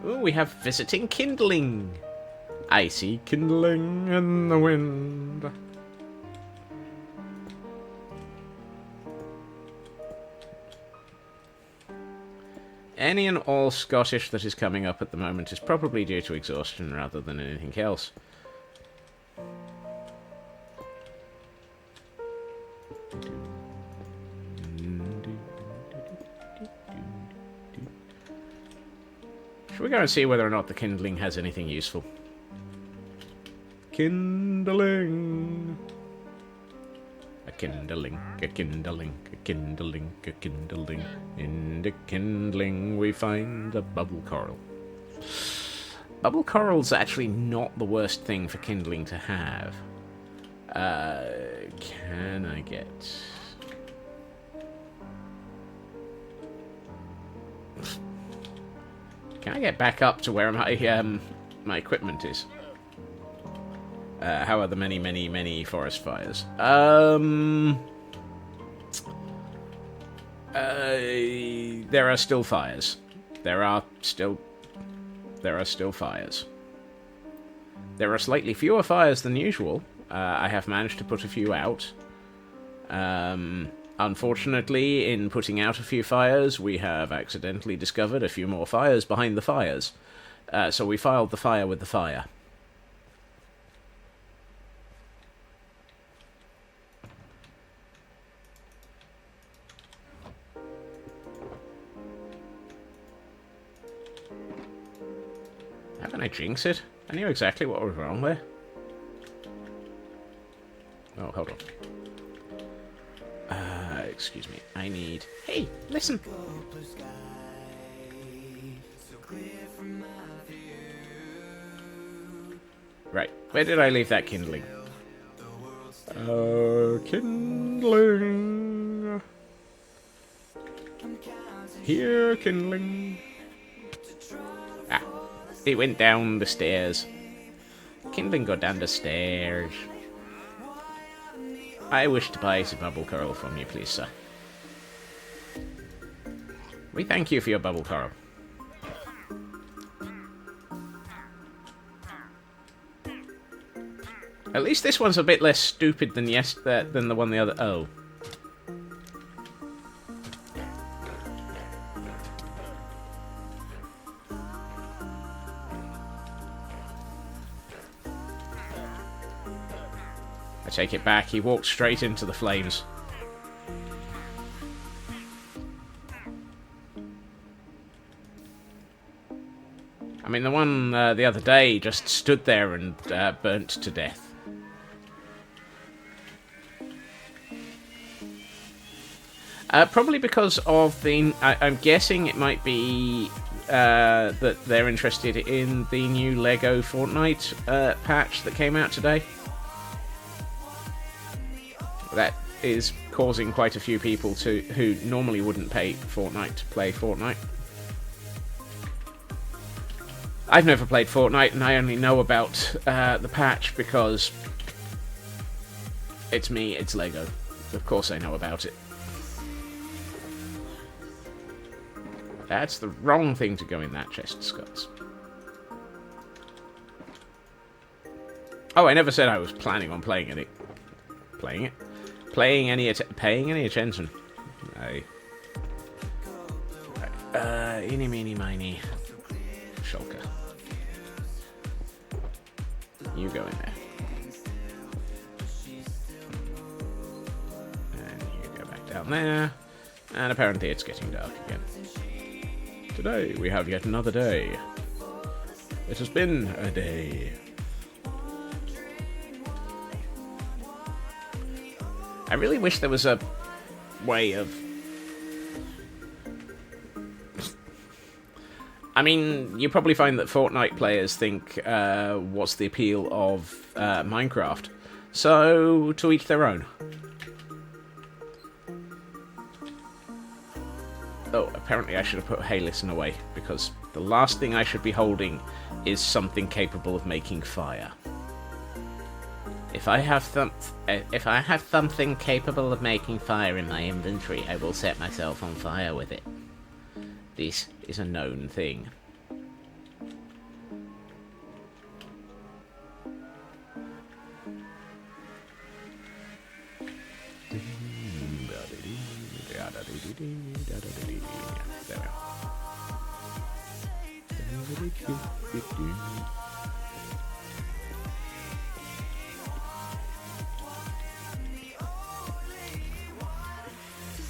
Oh, we have visiting kindling. I see kindling in the wind. Any and all Scottish that is coming up at the moment is probably due to exhaustion rather than anything else. Should we go and see whether or not the kindling has anything useful? Kindling. A kindling, a kindling, a kindling, a kindling. In the kindling we find a bubble coral. Bubble coral's actually not the worst thing for kindling to have. Can I get... Can I get back up to where my my equipment is? How are the many, many, many forest fires? There are still fires. There are still fires. There are slightly fewer fires than usual. I have managed to put a few out. Unfortunately, in putting out a few fires, we have accidentally discovered a few more fires behind the fires. So we filed the fire with the fire. Haven't I jinxed it? I knew exactly what was wrong there. Oh, hold on. Excuse me. I need... Hey, listen! Right, where did I leave that kindling? Kindling... Here, kindling... Ah, it went down the stairs. Kindling got down the stairs. I wish to buy some bubble coral from you, please, sir. We thank you for your bubble coral. At least this one's a bit less stupid than than the one the other. Oh. I take it back. He walked straight into the flames. I mean, the one the other day just stood there and burnt to death. Probably because of the... I'm guessing it might be that they're interested in the new LEGO Fortnite patch that came out today. That is causing quite a few people who normally wouldn't pay Fortnite to play Fortnite. I've never played Fortnite, and I only know about the patch because it's me, it's LEGO. Of course I know about it. That's the wrong thing to go in that chest of skulls. Oh, I never said I was planning on playing it. Paying any attention. Eeny, meeny, miny. Shulker. You go in there. And you go back down there. And apparently it's getting dark again. Today we have yet another day. It has been a day. I really wish there was a way of... I mean, you probably find that Fortnite players think, what's the appeal of Minecraft? So, to each their own. Oh, apparently I should have put Hey Listen away, because the last thing I should be holding is something capable of making fire. If I have something capable of making fire in my inventory, I will set myself on fire with it. This is a known thing.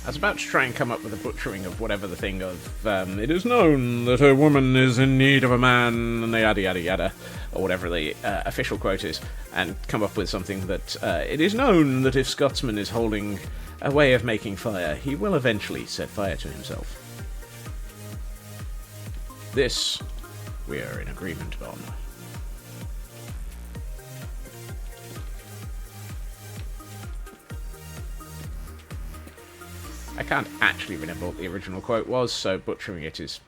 I was about to try and come up with a butchering of whatever the thing of, it is known that a woman is in need of a man, and yada yada yada, or whatever the official quote is, and come up with something that, it is known that if Scotsman is holding a way of making fire, he will eventually set fire to himself. This, we are in agreement on. I can't actually remember what the original quote was, so butchering it is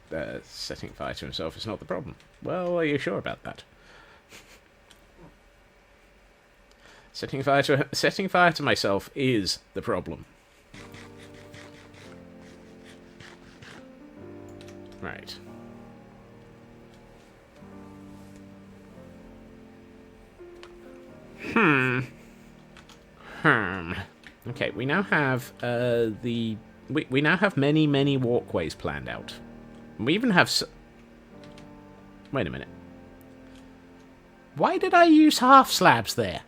setting fire to himself is not the problem. Well, are you sure about that? Setting fire to myself is the problem. Right. Okay, we now have we now have many walkways planned out. We even have wait a minute. Why did I use half slabs there?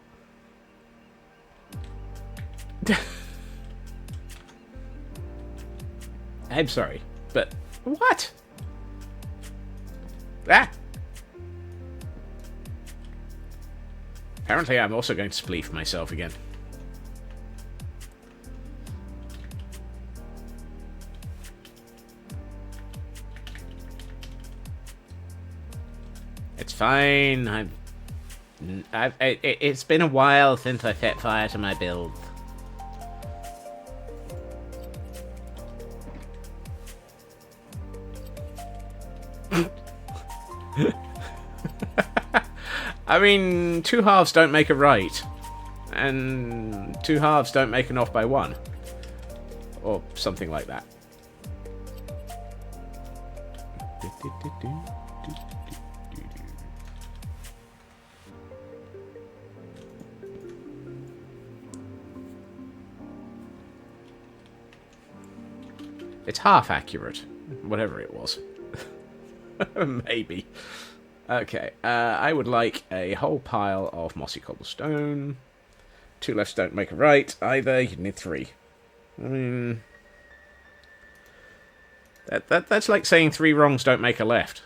I'm sorry, but what? Ah! Apparently I'm also going to spleef myself again. It's fine. It's been a while since I set fire to my build. I mean, two halves don't make a right. And two halves don't make an off by one. Or something like that. It's half accurate. Whatever it was. Maybe. Okay, I would like a whole pile of mossy cobblestone. Two lefts don't make a right either. You'd need three. I mean, that's like saying three wrongs don't make a left.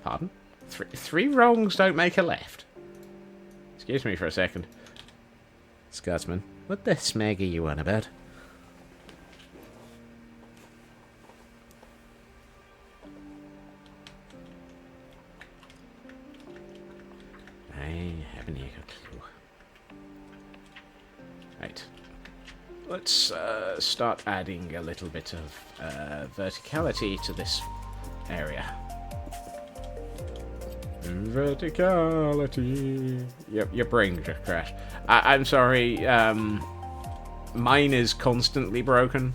Pardon? Three wrongs don't make a left. Excuse me for a second. Scotsman, what the smeg are you on about? I haven't even a clue. Right. Let's start adding a little bit of verticality to this area. Verticality. Yep, your brain just crashed. I'm sorry. Mine is constantly broken.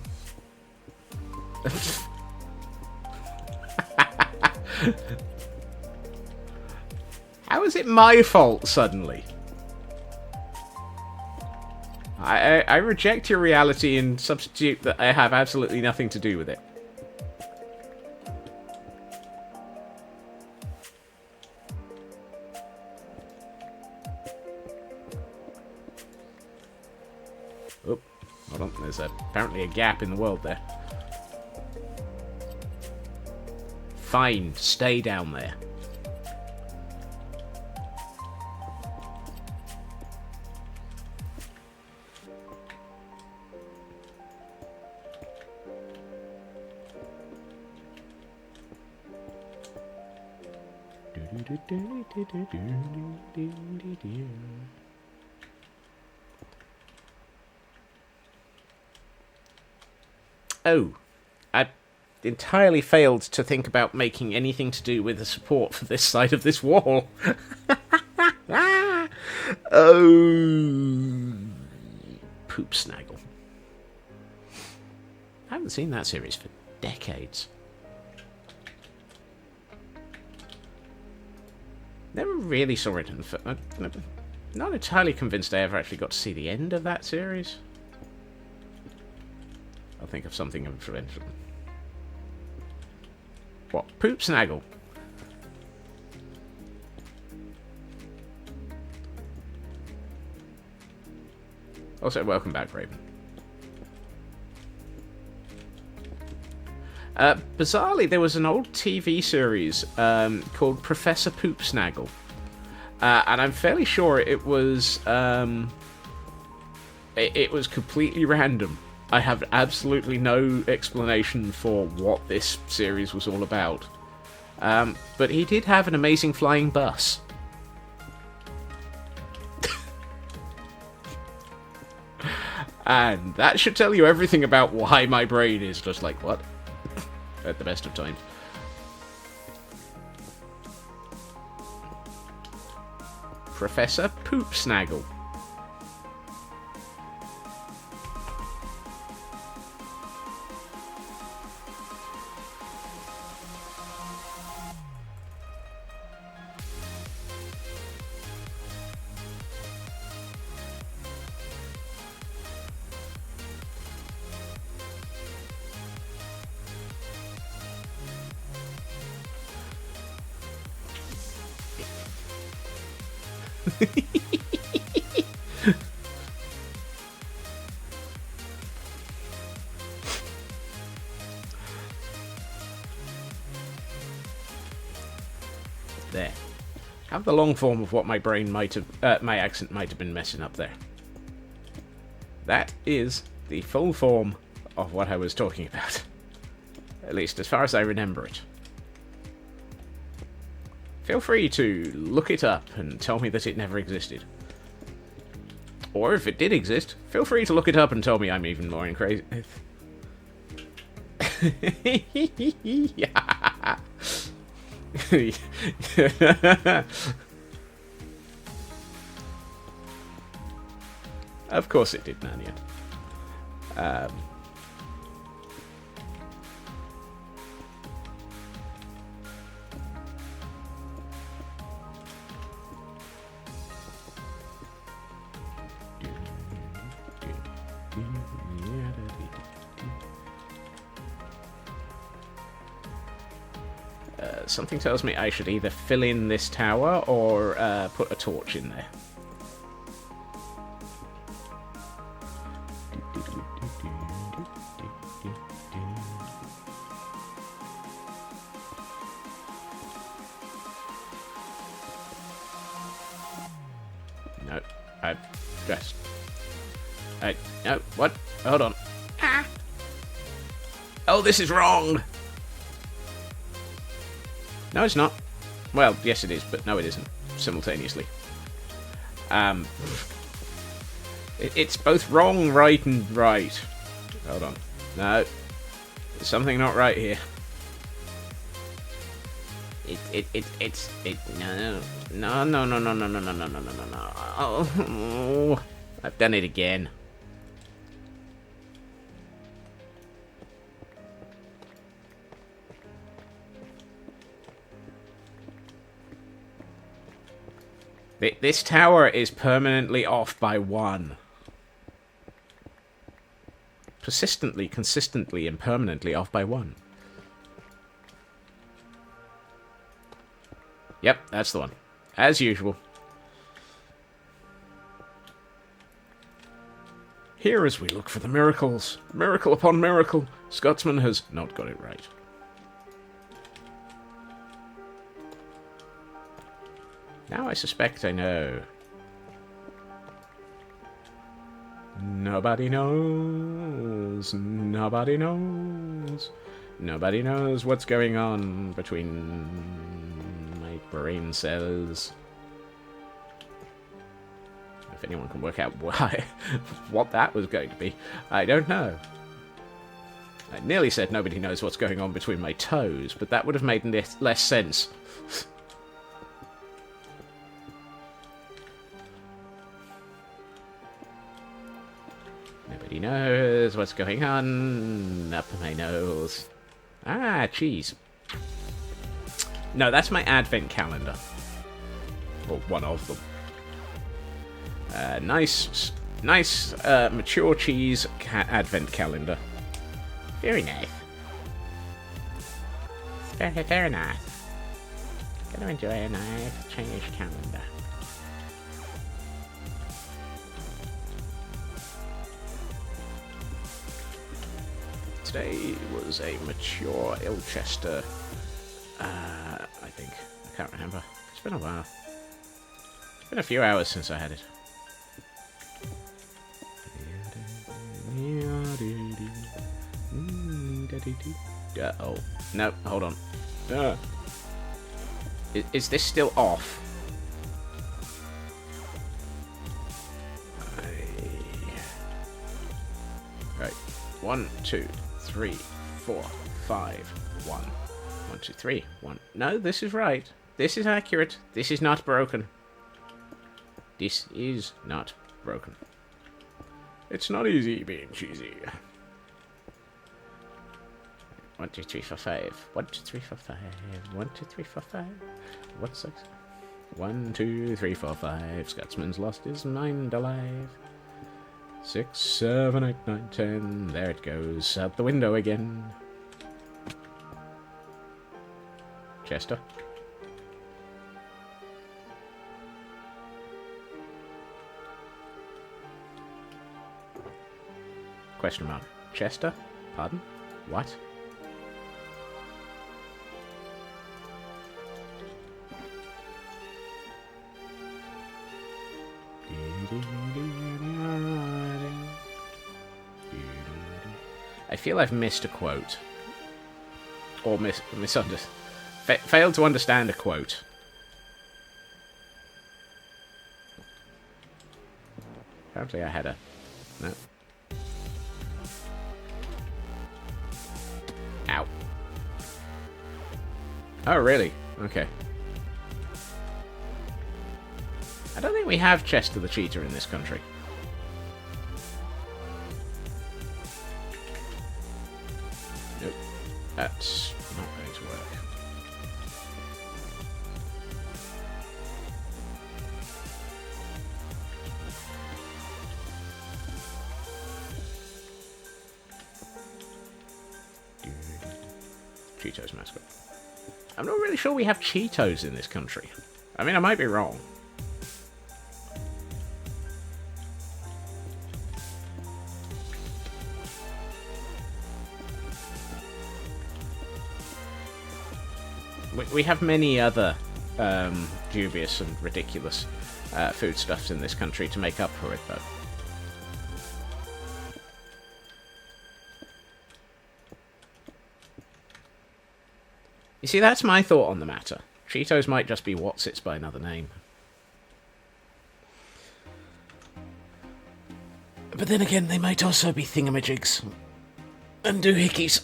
How is it my fault suddenly? I reject your reality and substitute that I have absolutely nothing to do with it. Oh, hold on. There's apparently a gap in the world there. Fine, stay down there. Oh, I entirely failed to think about making anything to do with the support for this side of this wall. Oh, poop snaggle. I haven't seen that series for decades. Never really saw it in the film. I'm not entirely convinced I ever actually got to see the end of that series. I'll think of something influential. What? Poop snaggle? Also, welcome back, Raven. Bizarrely, there was an old TV series called Professor Poop Snaggle. And I'm fairly sure it was completely random. I have absolutely no explanation for what this series was all about. But he did have an amazing flying bus. And that should tell you everything about why my brain is just like, what? At the best of times. Professor Poop Snaggle. There. Have the long form of what my brain might have, my accent might have been messing up there. That is the full form of what I was talking about. At least as far as I remember it. Feel free to look it up and tell me that it never existed. Or if it did exist, feel free to look it up and tell me I'm even more in crazy. Yeah. Of course it did, Nanya. Something tells me I should either fill in this tower or put a torch in there. No, I've just... no, what? Hold on. Ah. Oh, this is wrong! No, it's not. Well, yes it is, but no it isn't. Simultaneously. It's both wrong, right, and right. Hold on. No. There's something not right here. No. Oh, I've done it again. This tower is permanently off by 1. Persistently, consistently, and permanently off by 1. Yep, that's the one. As usual. Here as we look for the miracles. Miracle upon miracle. Scotsman has not got it right. Now I suspect I know. Nobody knows. Nobody knows. Nobody knows what's going on between my brain cells. If anyone can work out why, what that was going to be, I don't know. I nearly said nobody knows what's going on between my toes, but that would have made less sense. Nobody knows what's going on up my nose. Ah, cheese. No, that's my advent calendar. Or one of them. Nice, mature cheese advent calendar. Very nice. Very, very nice. Gonna enjoy a nice Chinese calendar. Today was a mature Ilchester. I think. I can't remember. It's been a while. It's been a few hours since I had it. Oh, no, hold on. Is this still off? Right. 1, 2, 3, 4, 5, 1. 1, 2, 3, 1. No, this is right. This is accurate. This is not broken. This is not broken. It's not easy being cheesy. 1, 2, 3, 4, 5. 1, 2, 3, 4, 5. 1, 2, 3, 4, 5. What's 6? 1, 2, 3, 4, 5. Scotsman's lost his mind alive. 6, 7, 8, 9, 10. There it goes. Out the window again. Chester. Question mark. Chester? Pardon? What? I feel I've missed a quote. Or misunderstood. Failed to understand a quote. Apparently I had a... No. Ow. Oh, really? Okay. I don't think we have Chester the Cheetah in this country. Nope. That's not going to work. Cheetos mascot. I'm not really sure we have Cheetos in this country. I mean, I might be wrong. We have many other dubious and ridiculous foodstuffs in this country to make up for it, though. You see, that's my thought on the matter. Cheetos might just be Whatsits by another name. But then again, they might also be thingamajigs. And doohickeys.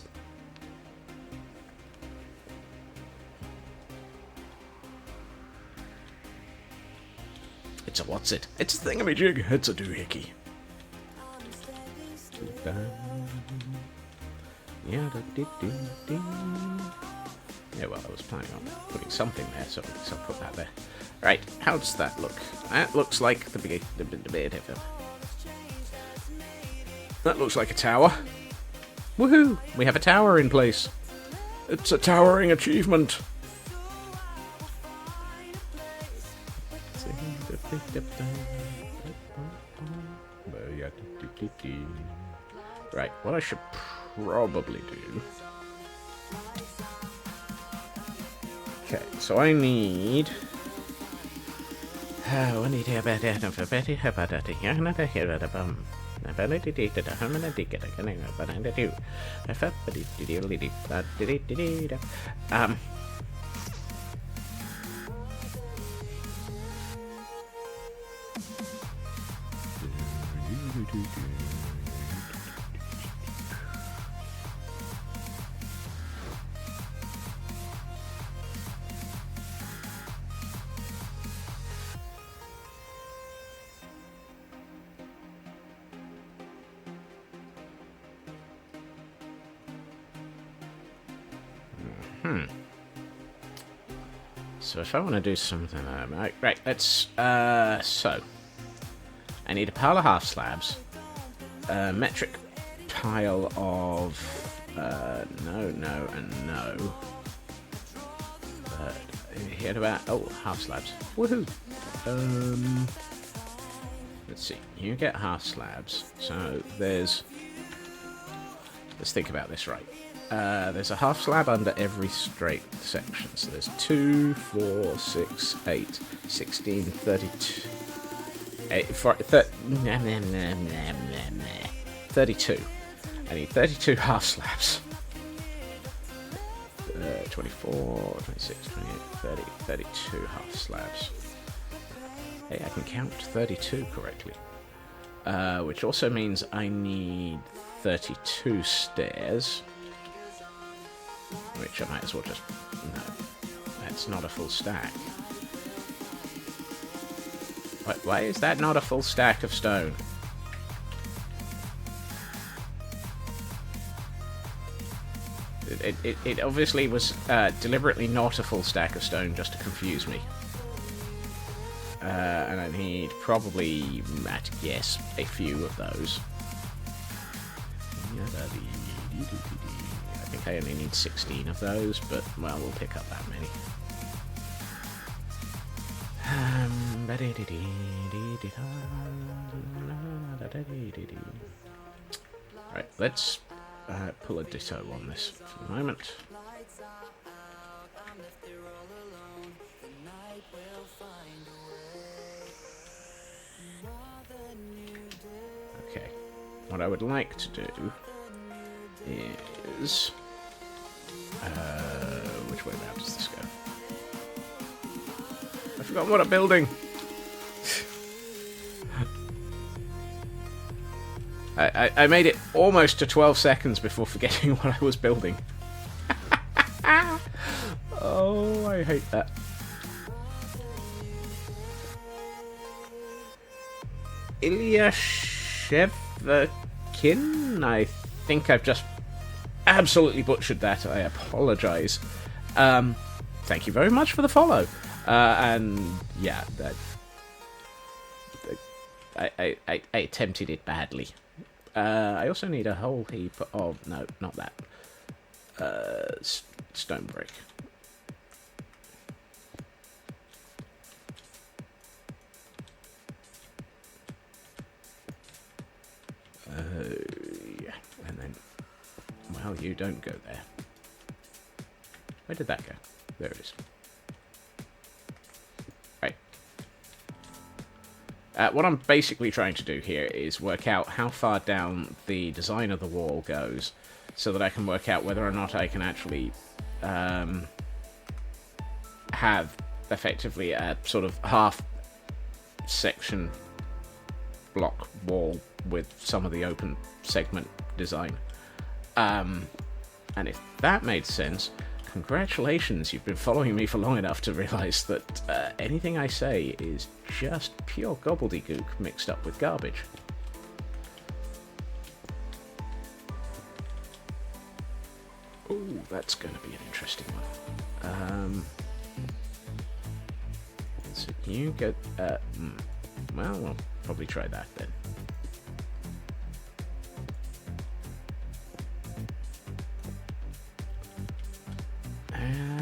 It's a Whatsit. It's a thingamajig. It's a doohickey. Yeah, well, I was planning on putting something there, so I'll put that there. Right, how does that look? That looks like that looks like a tower. Woohoo! We have a tower in place. It's a towering achievement. Right, what I should probably do... Okay, so I need... So if I want to do something, right, let's, so, I need a pile of half slabs, a metric pile of, no, and no, he had about, half slabs, woohoo, let's see, you get half slabs, so there's, let's think about this right. There's a half slab under every straight section. So there's 2, 4, 6, 8, 16, 32. 32. I need 32 half slabs. 24, 26, 28, 30, 32 half slabs. Hey, I can count 32 correctly. Which also means I need 32 stairs. Which I might as well just... No, that's not a full stack. Why is that not a full stack of stone? It obviously was deliberately not a full stack of stone just to confuse me. And I need probably, at guess, a few of those. I think I only need 16 of those, but, well, we'll pick up that many. Right, let's pull a ditto on this for the moment. Okay, what I would like to do is... which way around does this go? I forgot what I'm building! I made it almost to 12 seconds before forgetting what I was building. Oh, I hate that. Ilya Shevkin? I think I've just absolutely butchered that. I apologise. Thank you very much for the follow. And yeah, that I attempted it badly. I also need a whole heap of... No, not that. Stone brick. Yeah, and then... Well, you don't go there. Where did that go? There it is. Right. What I'm basically trying to do here is work out how far down the design of the wall goes, so that I can work out whether or not I can actually have effectively a sort of half section block wall with some of the open segment design. And if that made sense, congratulations, you've been following me for long enough to realise that anything I say is just pure gobbledygook mixed up with garbage. Ooh, that's going to be an interesting one. So you get... well, we'll probably try that then.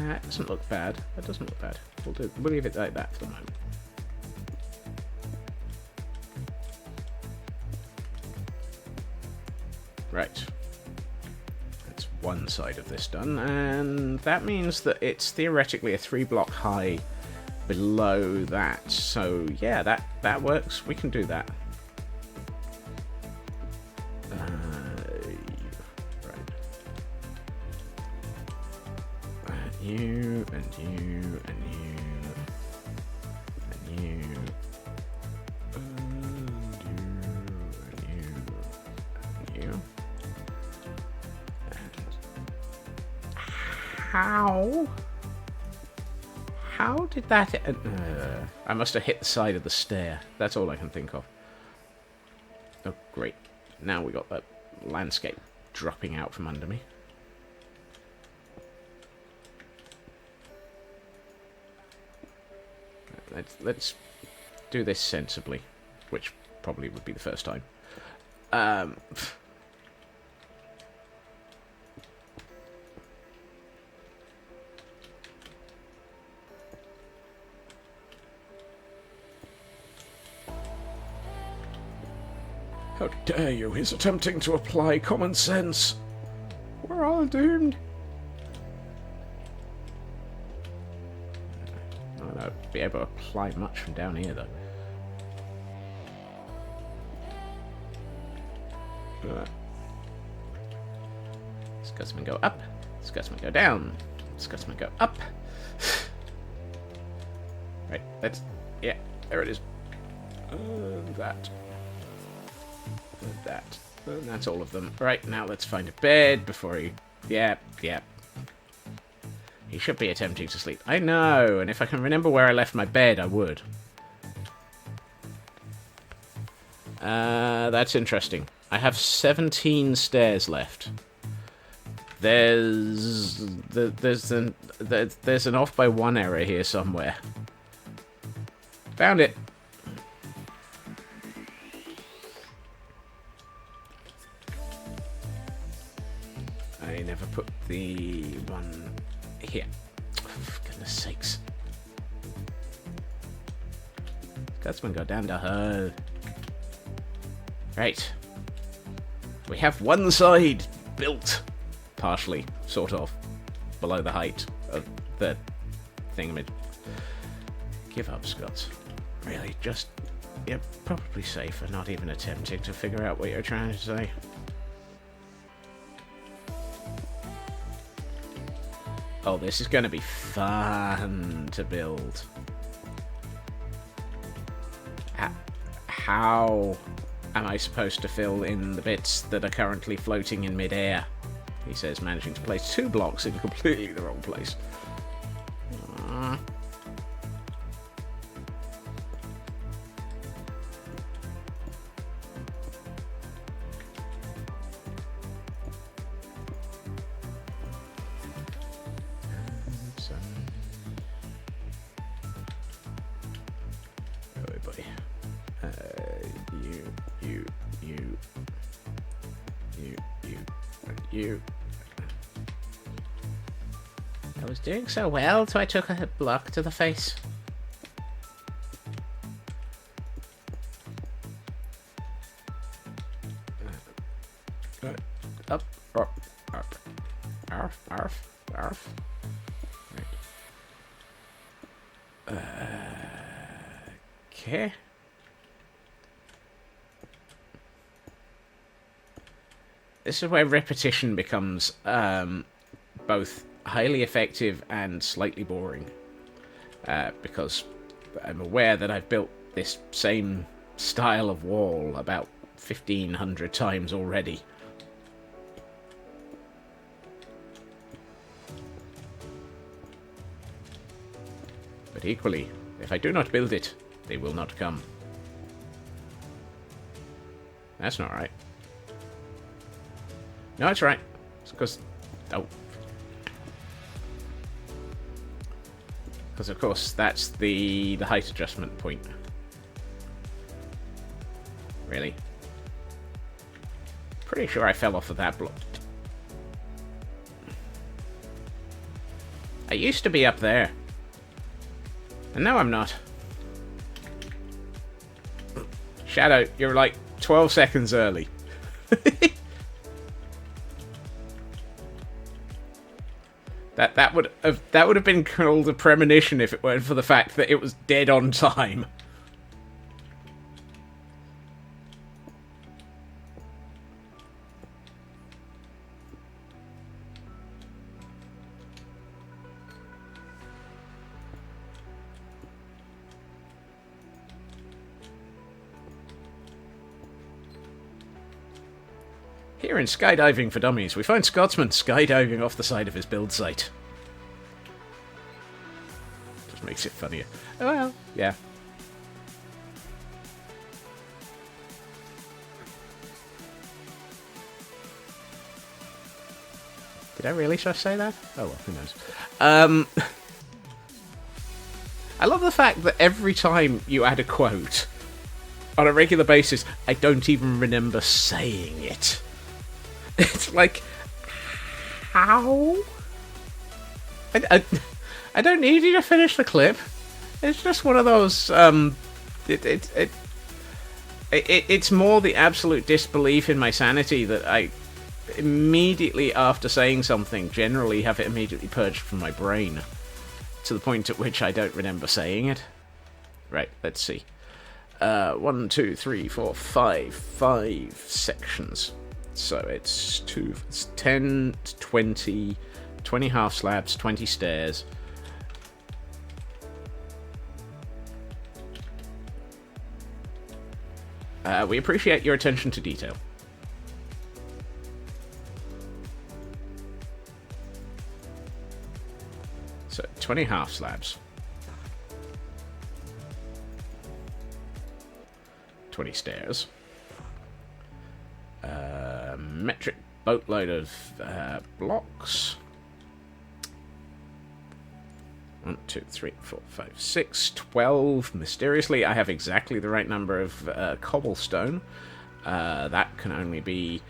That doesn't look bad. That doesn't look bad. We'll leave it like that for the moment. Right. That's one side of this done, and that means that it's theoretically a 3-block high below that. So yeah, that works. We can do that. You and you and you and you and you and you. How did that? I must have hit the side of the stair. That's all I can think of. Oh, great! Now we got that landscape dropping out from under me. Let's do this sensibly, which probably would be the first time. How dare you? He's attempting to apply common sense. We're all doomed. Be able to apply much from down here, though. Scutsman go up. Scutsman go down. Scutsman go up. Right, that's... yeah, there it is. That. And that. And that's all of them. Right, now let's find a bed before he... yeah. He should be attempting to sleep. I know, and if I can remember where I left my bed, I would. That's interesting. I have 17 stairs left. There's an off by 1 error here somewhere. Found it. I never put the one here. Oh, for goodness sakes. Scotsman go down the hole. Right. We have one side built. Partially, sort of. Below the height of the thingamid. Give up, Scots. Really, just... you're probably safer not even attempting to figure out what you're trying to say. Oh, this is going to be fun to build. How am I supposed to fill in the bits that are currently floating in midair? He says, managing to place 2 blocks in completely the wrong place. You. I was doing so well till I took a block to the face. Up, arf. Right. Okay. This is where repetition becomes both highly effective and slightly boring. Because I'm aware that I've built this same style of wall about 1,500 times already. But equally, if I do not build it, they will not come. That's not right. No, it's right. It's because... oh, Because, of course, that's the height adjustment point. Really? Pretty sure I fell off of that block. I used to be up there. And now I'm not. Shadow, you're like 12 seconds early. That would have been called a premonition if it weren't for the fact that it was dead on time. Here in Skydiving for Dummies, we find Scotsman skydiving off the side of his build site. Just makes it funnier. Oh well, yeah. Did I really just say that? Oh well, who knows. I love the fact that every time you add a quote, on a regular basis, I don't even remember saying it. It's like, how? I don't need you to finish the clip. It's just one of those. It's more the absolute disbelief in my sanity that I immediately after saying something generally have it immediately purged from my brain to the point at which I don't remember saying it. Right, let's see. 1, 2, 3, 4, 5 sections. So it's 10, 20 half slabs, 20 stairs. We appreciate your attention to detail. So 20 half slabs. 20 stairs. Metric boatload of blocks. 1, 2, 3, 4, 5, 6, 12. Mysteriously, I have exactly the right number of cobblestone. That can only be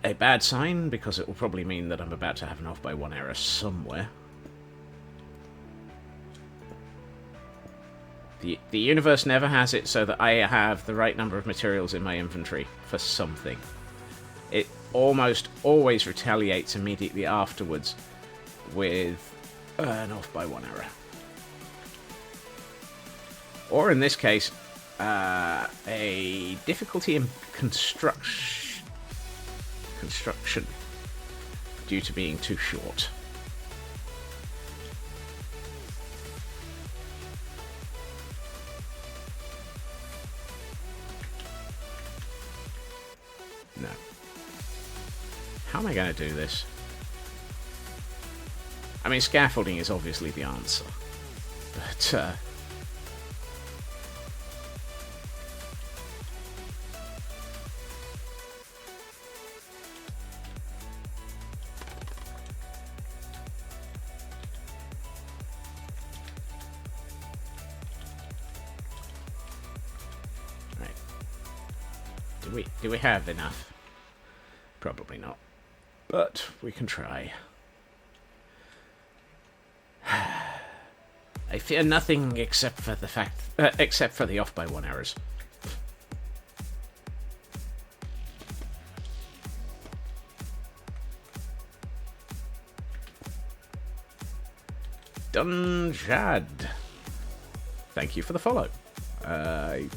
a bad sign, because it will probably mean that I'm about to have an off-by-1 error somewhere. The universe never has it so that I have the right number of materials in my inventory for something. It almost always retaliates immediately afterwards with an off-by-1 error. Or in this case, a difficulty in construction due to being too short. No. How am I going to do this? I mean, scaffolding is obviously the answer. But, right. Do we have enough? Probably not. But we can try. I fear nothing except for the fact, except for the off-by-1 errors. Dunjad. Thank you for the follow. I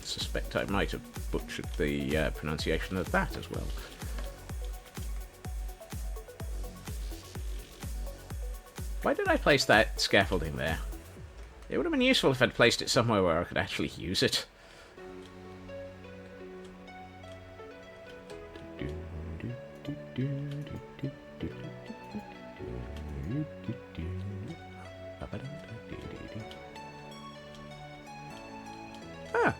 suspect I might have butchered the pronunciation of that as well. Why did I place that scaffolding there? It would have been useful if I'd placed it somewhere where I could actually use it. Ah,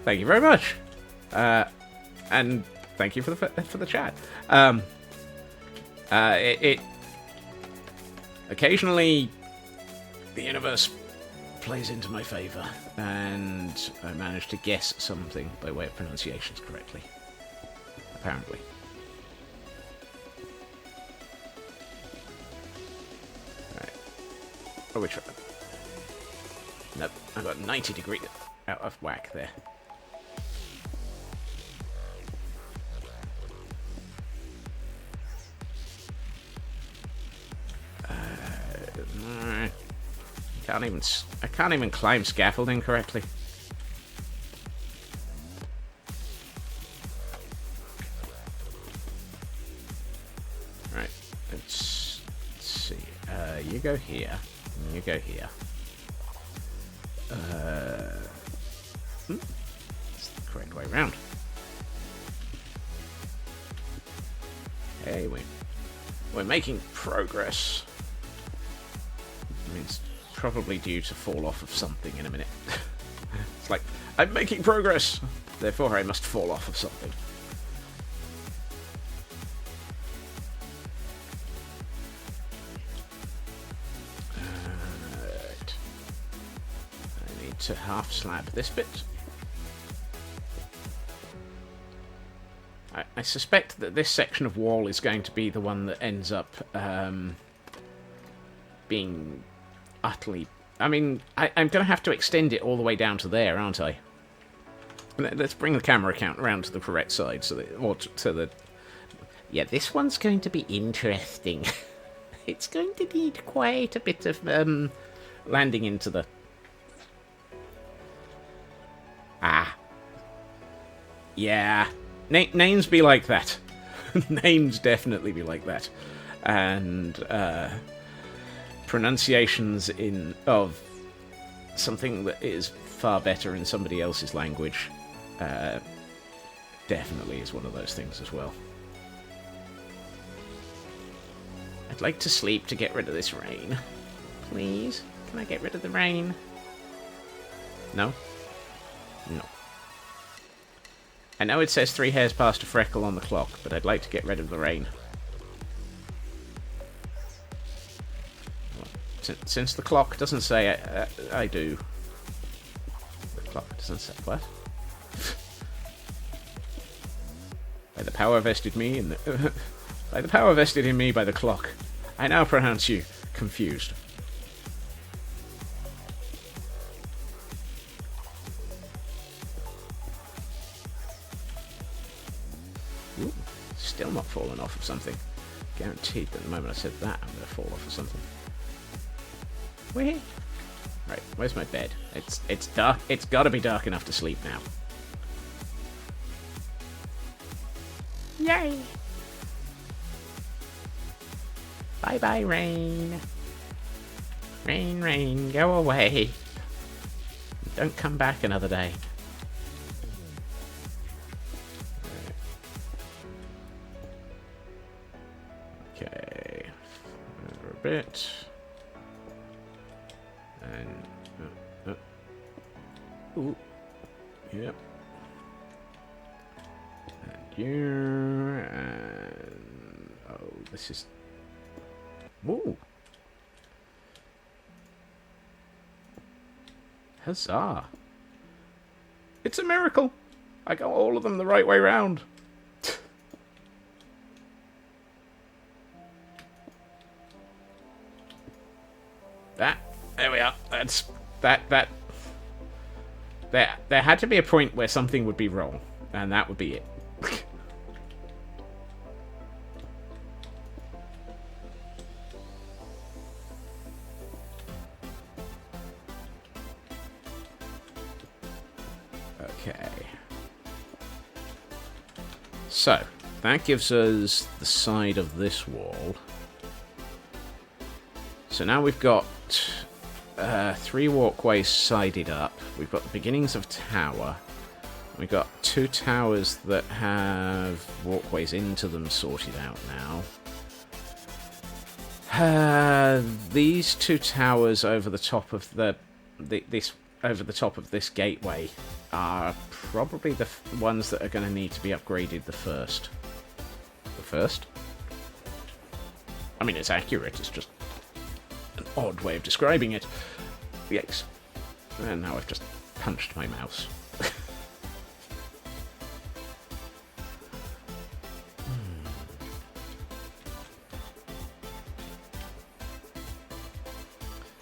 thank you very much, and thank you for the chat. It occasionally the universe plays into my favour, and I managed to guess something by way of pronunciations correctly. Apparently. Alright. Oh, which one? Nope, I got 90 degrees out of whack there. I can't even climb scaffolding correctly. Right, let's see. You go here. And you go here. It's the correct way round. Hey, we're making progress. I mean, it's probably due to fall off of something in a minute. It's like, I'm making progress, therefore I must fall off of something. Right. I need to half slab this bit. I suspect that this section of wall is going to be the one that ends up being utterly... I mean, I'm going to have to extend it all the way down to there, aren't I? Let's bring the camera count around to the correct side, so that, or to the... Yeah, this one's going to be interesting. It's going to need quite a bit of landing into the... Ah. Yeah. Names be like that. Names definitely be like that. And, pronunciations of something that is far better in somebody else's language definitely is one of those things as well. I'd like to sleep to get rid of this rain. Please? Can I get rid of the rain? No? No. I know it says 3 hairs past a freckle on the clock, but I'd like to get rid of the rain. Since the clock doesn't say I do. The clock doesn't say what? By the power vested me in the by the power vested in me by the clock, I now pronounce you confused. Ooh, still not falling off of something. Guaranteed that the moment I said that, I'm going to fall off of something. Whee! Right, where's my bed? It's dark. It's got to be dark enough to sleep now. Yay! Bye bye, rain. Rain, rain, go away. Don't come back another day. Okay, over a bit. And ooh, yep. And you and oh, this is ooh. Huzzah! It's a miracle. I got all of them the right way round. There we are. That's that. There had to be a point where something would be wrong, and that would be it. Okay. So, that gives us the side of this wall. So now we've got 3 walkways sided up. We've got the beginnings of tower. We've got 2 towers that have walkways into them sorted out now. These 2 towers over the top of this gateway are probably the ones that are going to need to be upgraded the first. The first? I mean, it's accurate. It's just odd way of describing it. Yikes. And now I've just punched my mouse.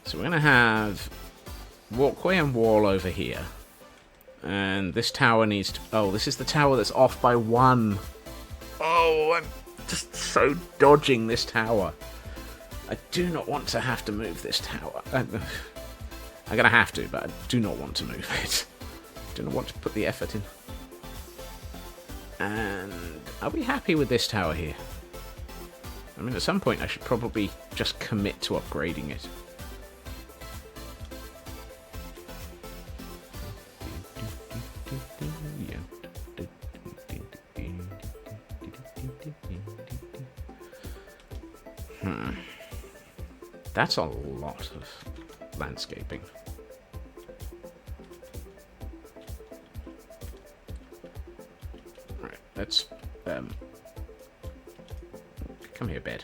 So we're going to have walkway and wall over here. And this tower needs to... Oh, this is the tower that's off by 1. Oh, I'm just so dodging this tower. I do not want to have to move this tower. I'm going to have to, but I do not want to move it. I do not want to put the effort in. And are we happy with this tower here? I mean, at some point I should probably just commit to upgrading it. That's a lot of landscaping. Right, let's come here, bed.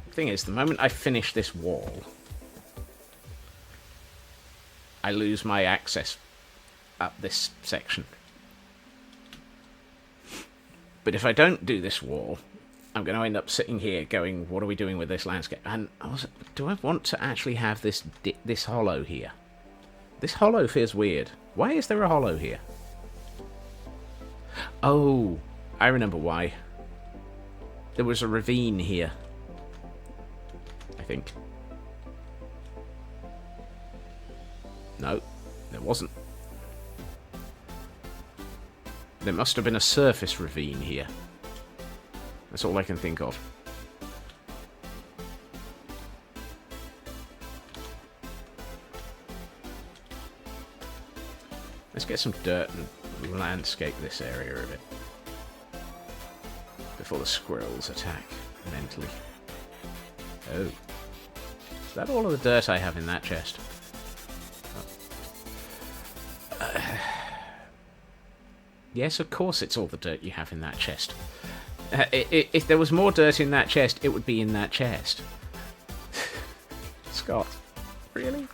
The thing is, the moment I finish this wall, I lose my access up this section. But if I don't do this wall, I'm going to end up sitting here going, what are we doing with this landscape? And also, do I want to actually have this hollow here? This hollow feels weird. Why is there a hollow here? Oh, I remember why. There was a ravine here. I think. No, there wasn't. There must have been a surface ravine here. That's all I can think of. Let's get some dirt and landscape this area a bit. Before the squirrels attack mentally. Oh. Is that all of the dirt I have in that chest? Yes, of course it's all the dirt you have in that chest. If there was more dirt in that chest, it would be in that chest. Scott, really?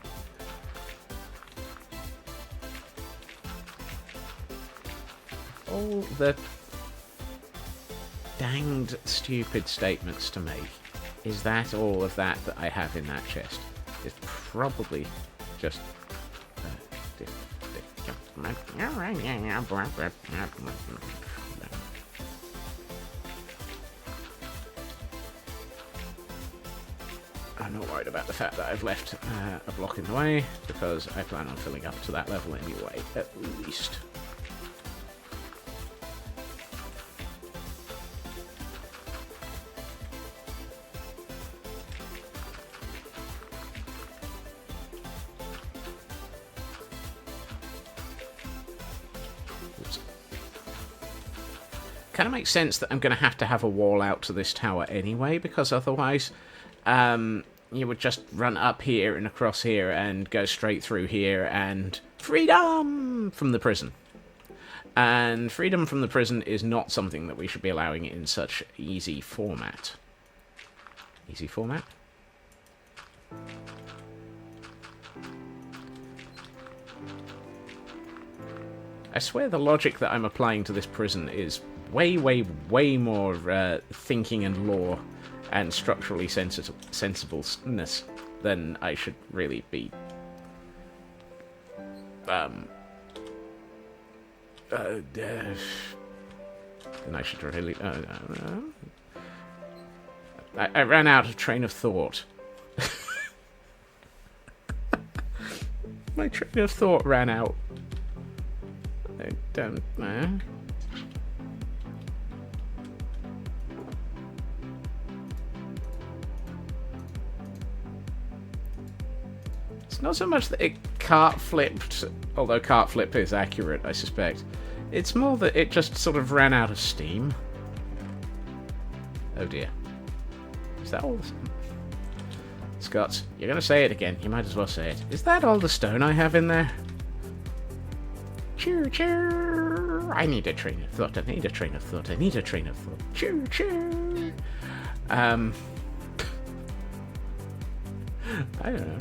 All the danged stupid statements to make. Is that all of that I have in that chest? It's probably just... I'm not worried about the fact that I've left a block in the way, because I plan on filling up to that level anyway, at least. Kind of makes sense that I'm going to have a wall out to this tower anyway, because otherwise you would just run up here and across here and go straight through here and freedom from the prison. And freedom from the prison is not something that we should be allowing in such easy format. Easy format? I swear the logic that I'm applying to this prison is way, way, way more thinking and law and structurally sensibleness than I should really be. Then I should really... I ran out of train of thought. My train of thought ran out. I don't know. It's not so much that it cart flipped, although cart flip is accurate, I suspect. It's more that it just sort of ran out of steam. Oh dear. Is that all? Scott, you're going to say it again. You might as well say it. Is that all the stone I have in there? Choo choo. I need a train of thought. I need a train of thought. I need a train of thought. Choo choo. I don't know.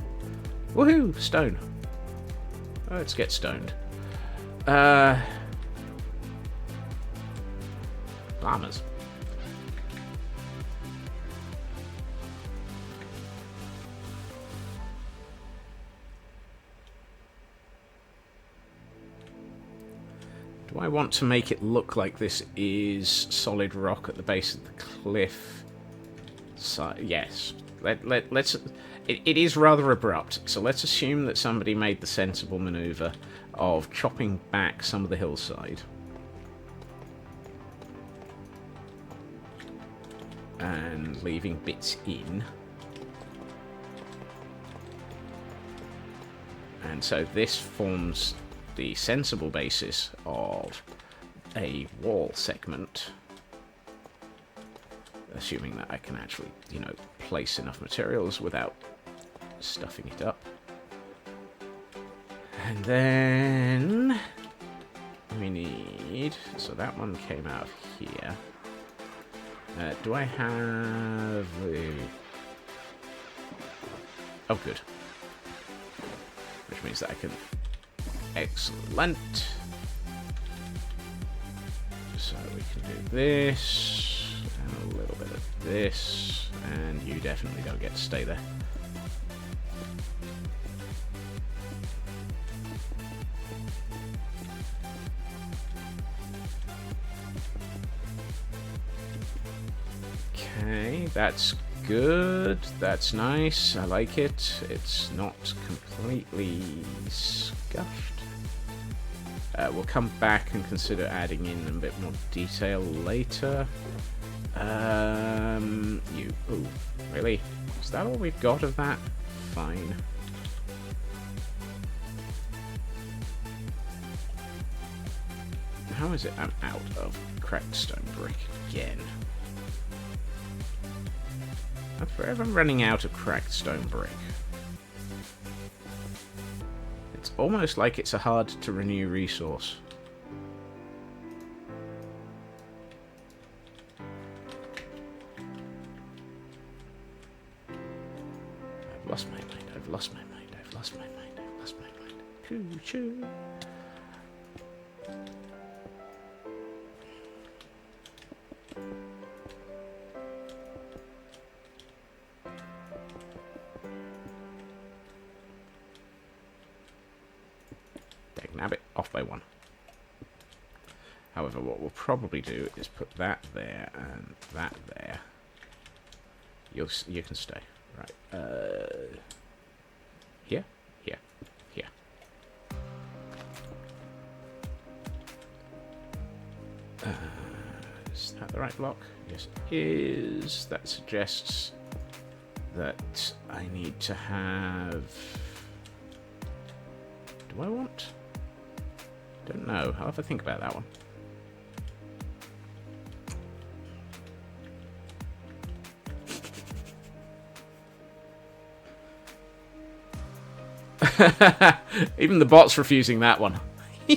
Woohoo! Stone. Let's get stoned. Llamas. Do I want to make it look like this is solid rock at the base of the cliff? So, yes. Let's. It is rather abrupt, so let's assume that somebody made the sensible maneuver of chopping back some of the hillside. And leaving bits in. And so this forms the sensible basis of a wall segment. Assuming that I can actually, place enough materials without stuffing it up. And then we need... So that one came out of here. Do I have... Oh, good. Which means that I can... Excellent. So we can do this, and a little bit of this, and you definitely don't get to stay there. Okay, that's good. That's nice. I like it. It's not completely scuffed. We'll come back and consider adding in a bit more detail later. Ooh, really? Is that all we've got of that? Fine. How is it I'm out of cracked stone brick again? I'm forever running out of cracked stone brick. It's almost like it's a hard to renew resource. I've lost my mind, I've lost my mind, I've lost my mind, I've lost my mind. Choo choo. Nabbit, off by one. However, what we'll probably do is put that there and that there. You can stay. Right. Here, here, here. Is that the right block? Yes, it is. That suggests that I need to have... Do I want... Don't know. I'll have to think about that one. Even the bot's refusing that one. I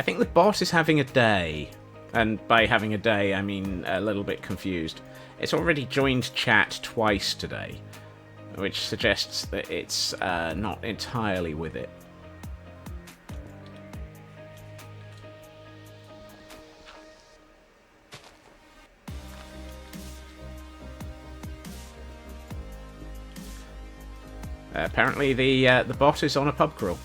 think the bot is having a day. And by having a day, I mean a little bit confused. It's already joined chat twice today, which suggests that it's not entirely with it. Apparently the bot is on a pub crawl.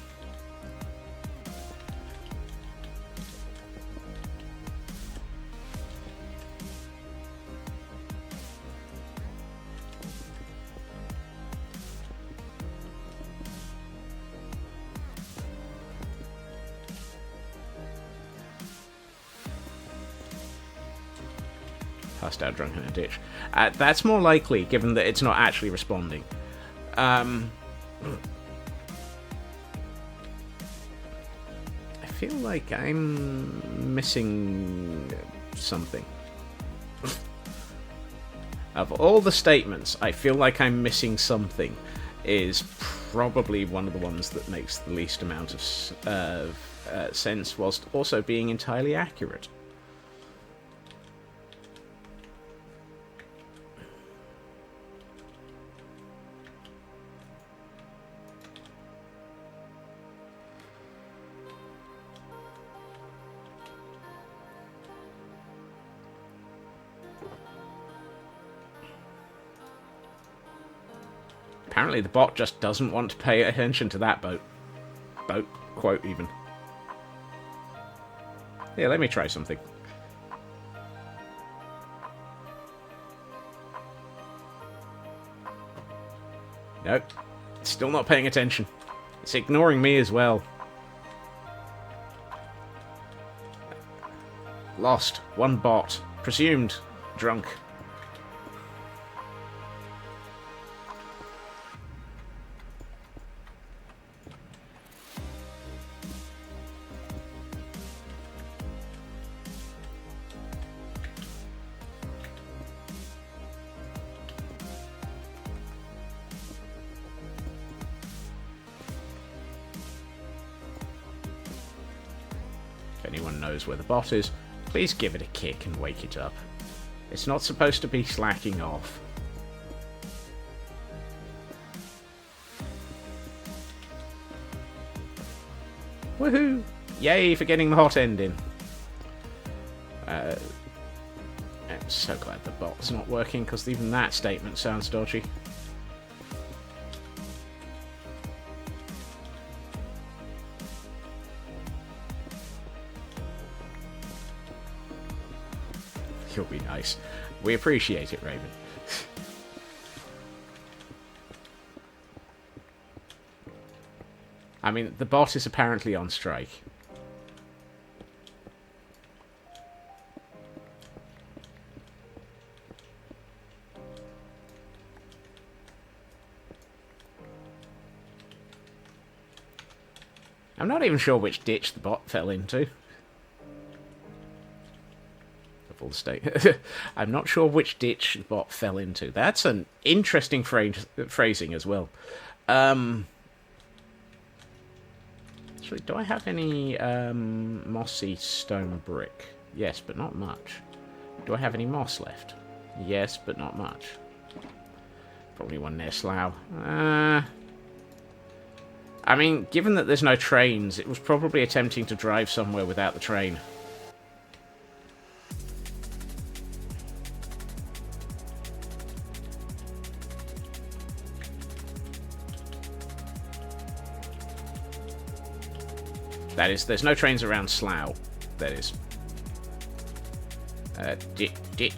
Passed out drunk in a ditch. That's more likely, given that it's not actually responding. I feel like I'm missing something. Of all the statements, I feel like I'm missing something. is probably one of the ones that makes the least amount of sense, whilst also being entirely accurate. Apparently the bot just doesn't want to pay attention to that boat. Boat quote, even. Yeah, let me try something. Nope. Still not paying attention. It's ignoring me as well. Lost. One bot. Presumed drunk. If anyone knows where the bot is, please give it a kick and wake it up. It's not supposed to be slacking off. Woohoo! Yay for getting the hot ending. I'm so glad the bot's not working, because even that statement sounds dodgy. You'll be nice. We appreciate it, Raven. I mean, the bot is apparently on strike. I'm not even sure which ditch the bot fell into. Full state. I'm not sure which ditch the bot fell into. That's an interesting phrasing as well. Actually, do I have any mossy stone brick? Yes, but not much. Do I have any moss left? Yes, but not much. Probably one near Slough. I mean, given that there's no trains, it was probably attempting to drive somewhere without the train. That is, there's no trains around Slough. That is.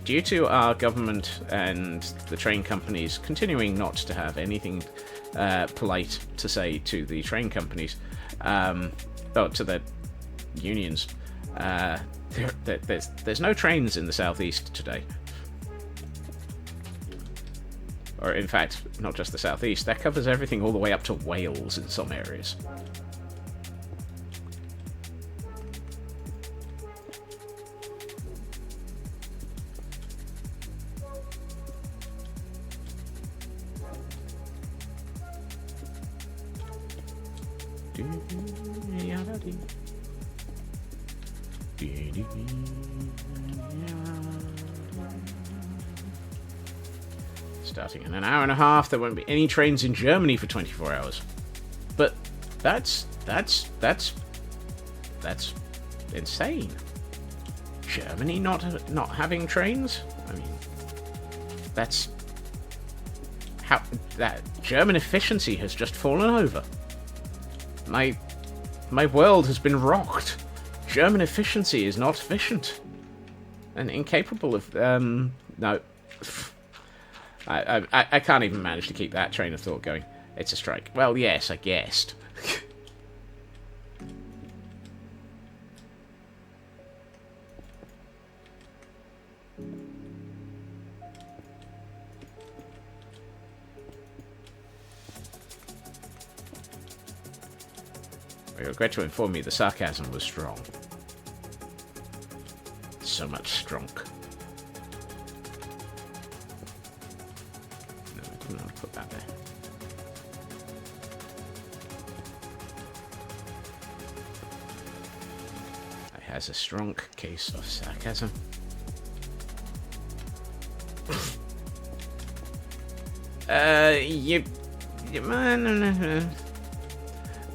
Due to our government and the train companies continuing not to have anything polite to say to the train companies, or to the unions, there's no trains in the southeast today. Or in fact, not just the southeast. That covers everything all the way up to Wales in some areas. Starting in an hour and a half, there won't be any trains in Germany for 24 hours. But that's insane. Germany not having trains? I mean, that's how that German efficiency has just fallen over. My world has been rocked. German efficiency is not efficient and incapable of no. I can't even manage to keep that train of thought going. It's a strike. Well, yes, I guessed. I regret to inform you the sarcasm was strong. So much strong. No, I didn't want to put that there. has a strong case of sarcasm.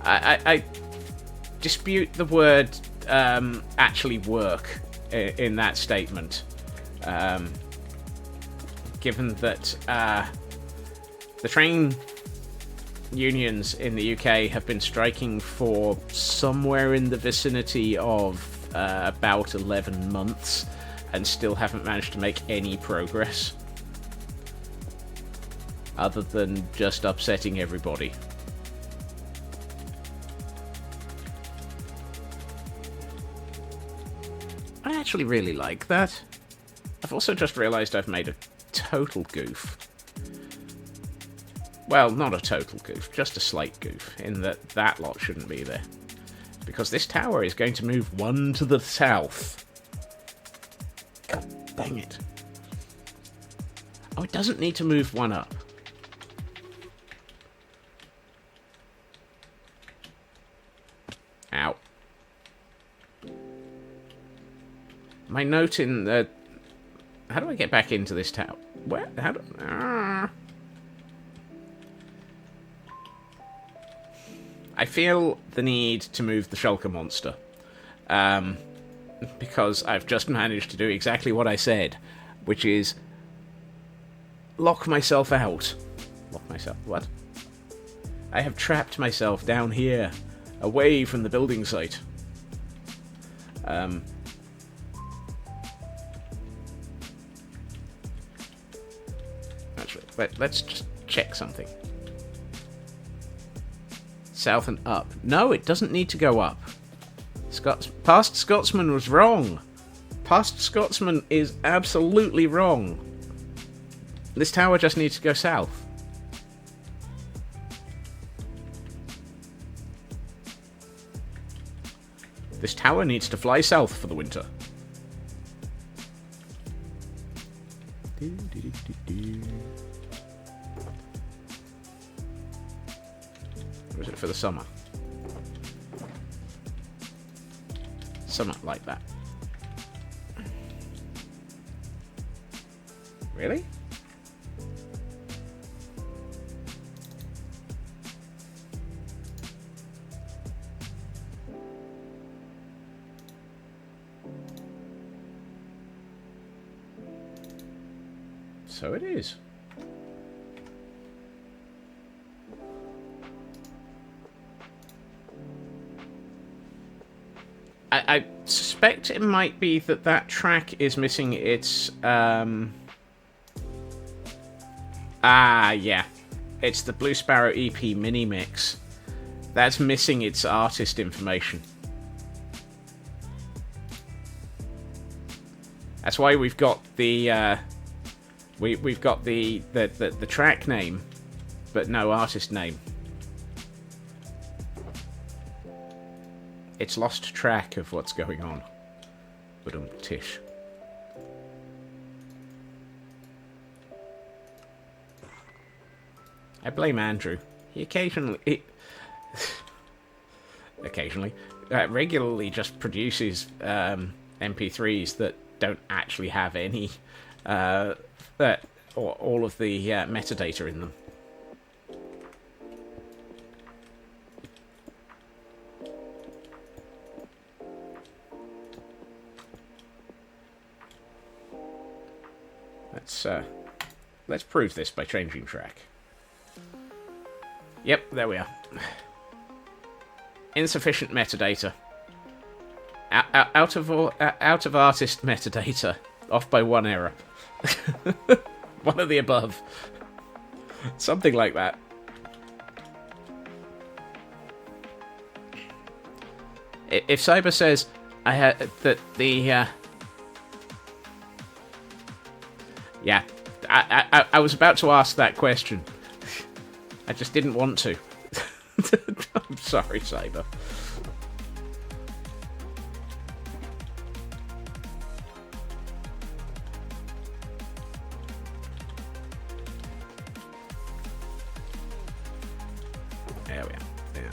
I dispute the word actually work in that statement. Given that the train unions in the UK have been striking for somewhere in the vicinity of about 11 months and still haven't managed to make any progress. Other than just upsetting everybody. I actually really like that. I've also just realised I've made a total goof. Well, not a total goof, just a slight goof, in that that lot shouldn't be there. Because this tower is going to move one to the south. God dang it. Oh, it doesn't need to move one up. Ow. My note in the... How do I get back into this tower? Where? How do... I feel the need to move the Shulker monster. Because I've just managed to do exactly what I said. Which is... lock myself out. Lock myself... What? I have trapped myself down here. Away from the building site. Actually, let's just check something. South and up. No, it doesn't need to go up. Past Scotsman was wrong. Past Scotsman is absolutely wrong. This tower just needs to go south. This tower needs to fly south for the winter. Or is it for the summer? Something like that. Really? So it is. I suspect it might be that that track is missing its... yeah. It's the Blue Sparrow EP mini mix. That's missing its artist information. That's why we've got the... We've got the track name, but no artist name. It's lost track of what's going on. But tish. I blame Andrew. He occasionally... regularly just produces MP3s that don't actually have any... or all of the metadata in them. Let's prove this by changing track. Yep, there we are. Insufficient metadata. Out of artist metadata. Off by one error. One of the above. Something like that. If Cyber says I had that the yeah, I was about to ask that question. I just didn't want to. I'm sorry, Cyber. There we are. Yeah.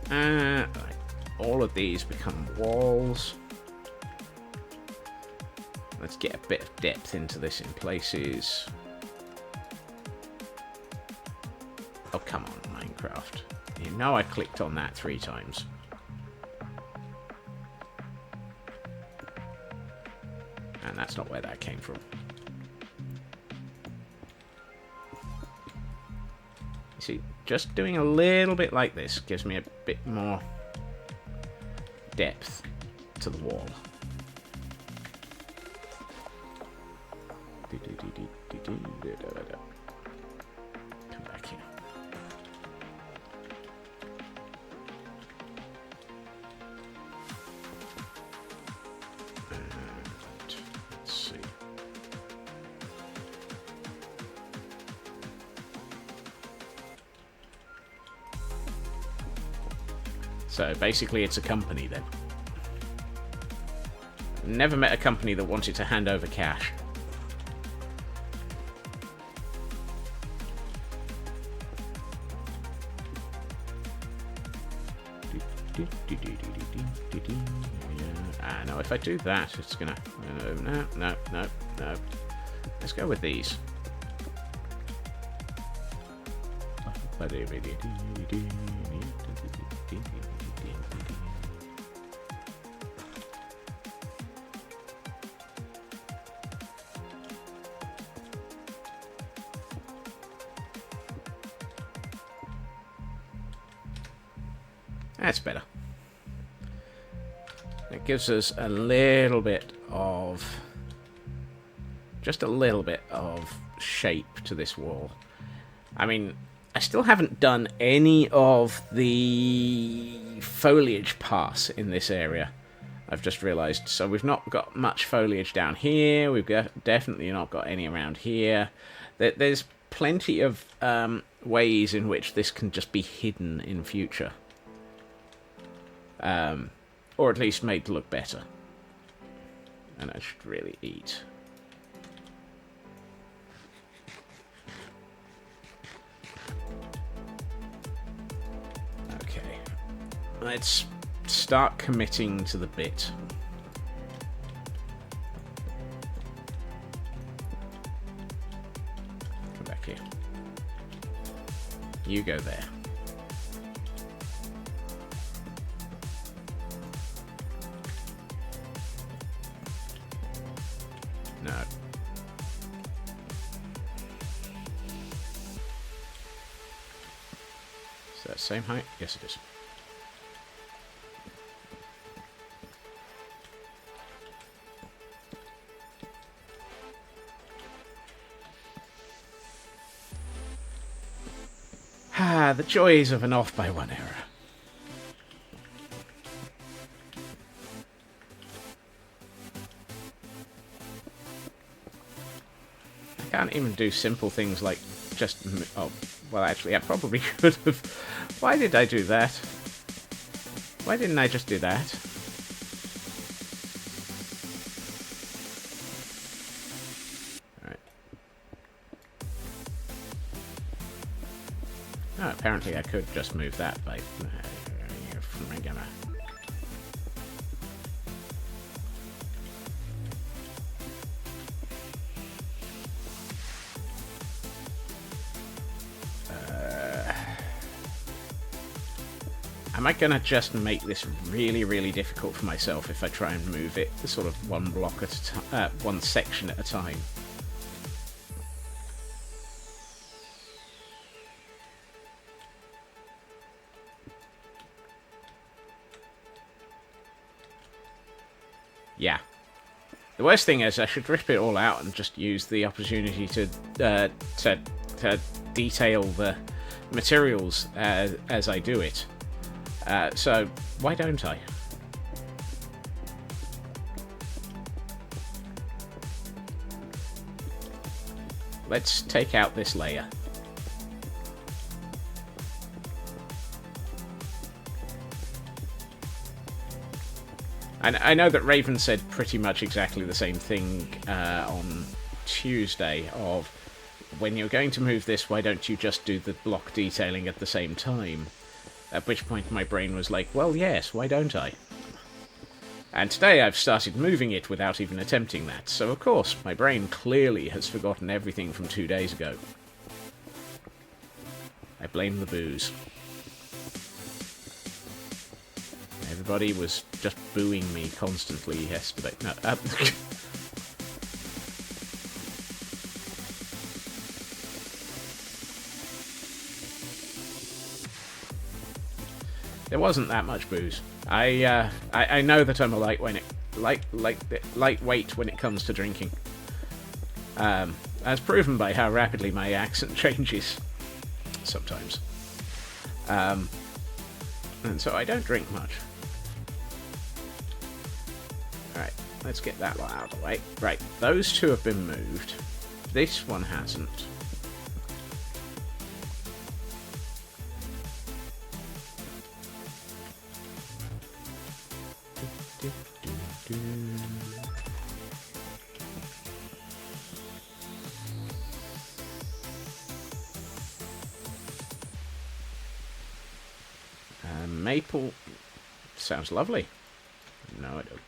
Right. All of these become walls. Let's get a bit of depth into this in places. Oh, come on, Minecraft. You know I clicked on that 3 times. And that's not where that came from. You see, just doing a little bit like this gives me a bit more depth to the wall. Come back here. And let's see. So basically it's a company then. Never met a company that wanted to hand over cash. Now if I do that, it's gonna... No. Let's go with these. That's better. It gives us a little bit of... just a little bit of shape to this wall. I mean, I still haven't done any of the foliage pass in this area. I've just realised. So we've not got much foliage down here. We've definitely not got any around here. There's plenty of ways in which this can just be hidden in future. Or at least made to look better. And I should really eat. Okay. Let's start committing to the bit. Come back here. You go there. No. Is that same height? Yes, it is. Ah, the joys of an off by 1 error. Can't even do simple things like just... oh, well, actually, I probably could have. Why did I do that? Why didn't I just do that? Alright. Oh, apparently I could just move that by... Am I gonna just make this really, really difficult for myself if I try and move it sort of one block at a time, one section at a time? Yeah. The worst thing is I should rip it all out and just use the opportunity to detail the materials as I do it. So, why don't I? Let's take out this layer. And I know that Raven said pretty much exactly the same thing on Tuesday of, when you're going to move this, why don't you just do the block detailing at the same time? At which point my brain was like, well, yes, why don't I? And today I've started moving it without even attempting that, so of course, my brain clearly has forgotten everything from 2 days ago. I blame the booze. Everybody was just booing me constantly yesterday. No, there wasn't that much booze. I know that I'm a lightweight when it comes to drinking. As proven by how rapidly my accent changes sometimes. And so I don't drink much. Alright, let's get that lot out of the way. Right, those two have been moved. This one hasn't. Maple sounds lovely. No, I don't.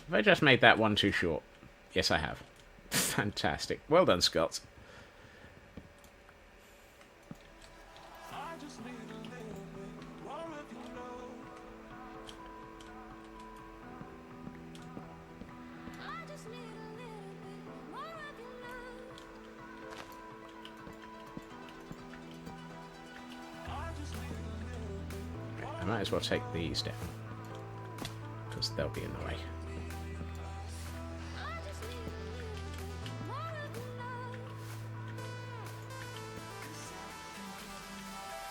Have I just made that one too short? Yes, I have. Fantastic. Well done, Scott. I might as well take these down, because they'll be in the way.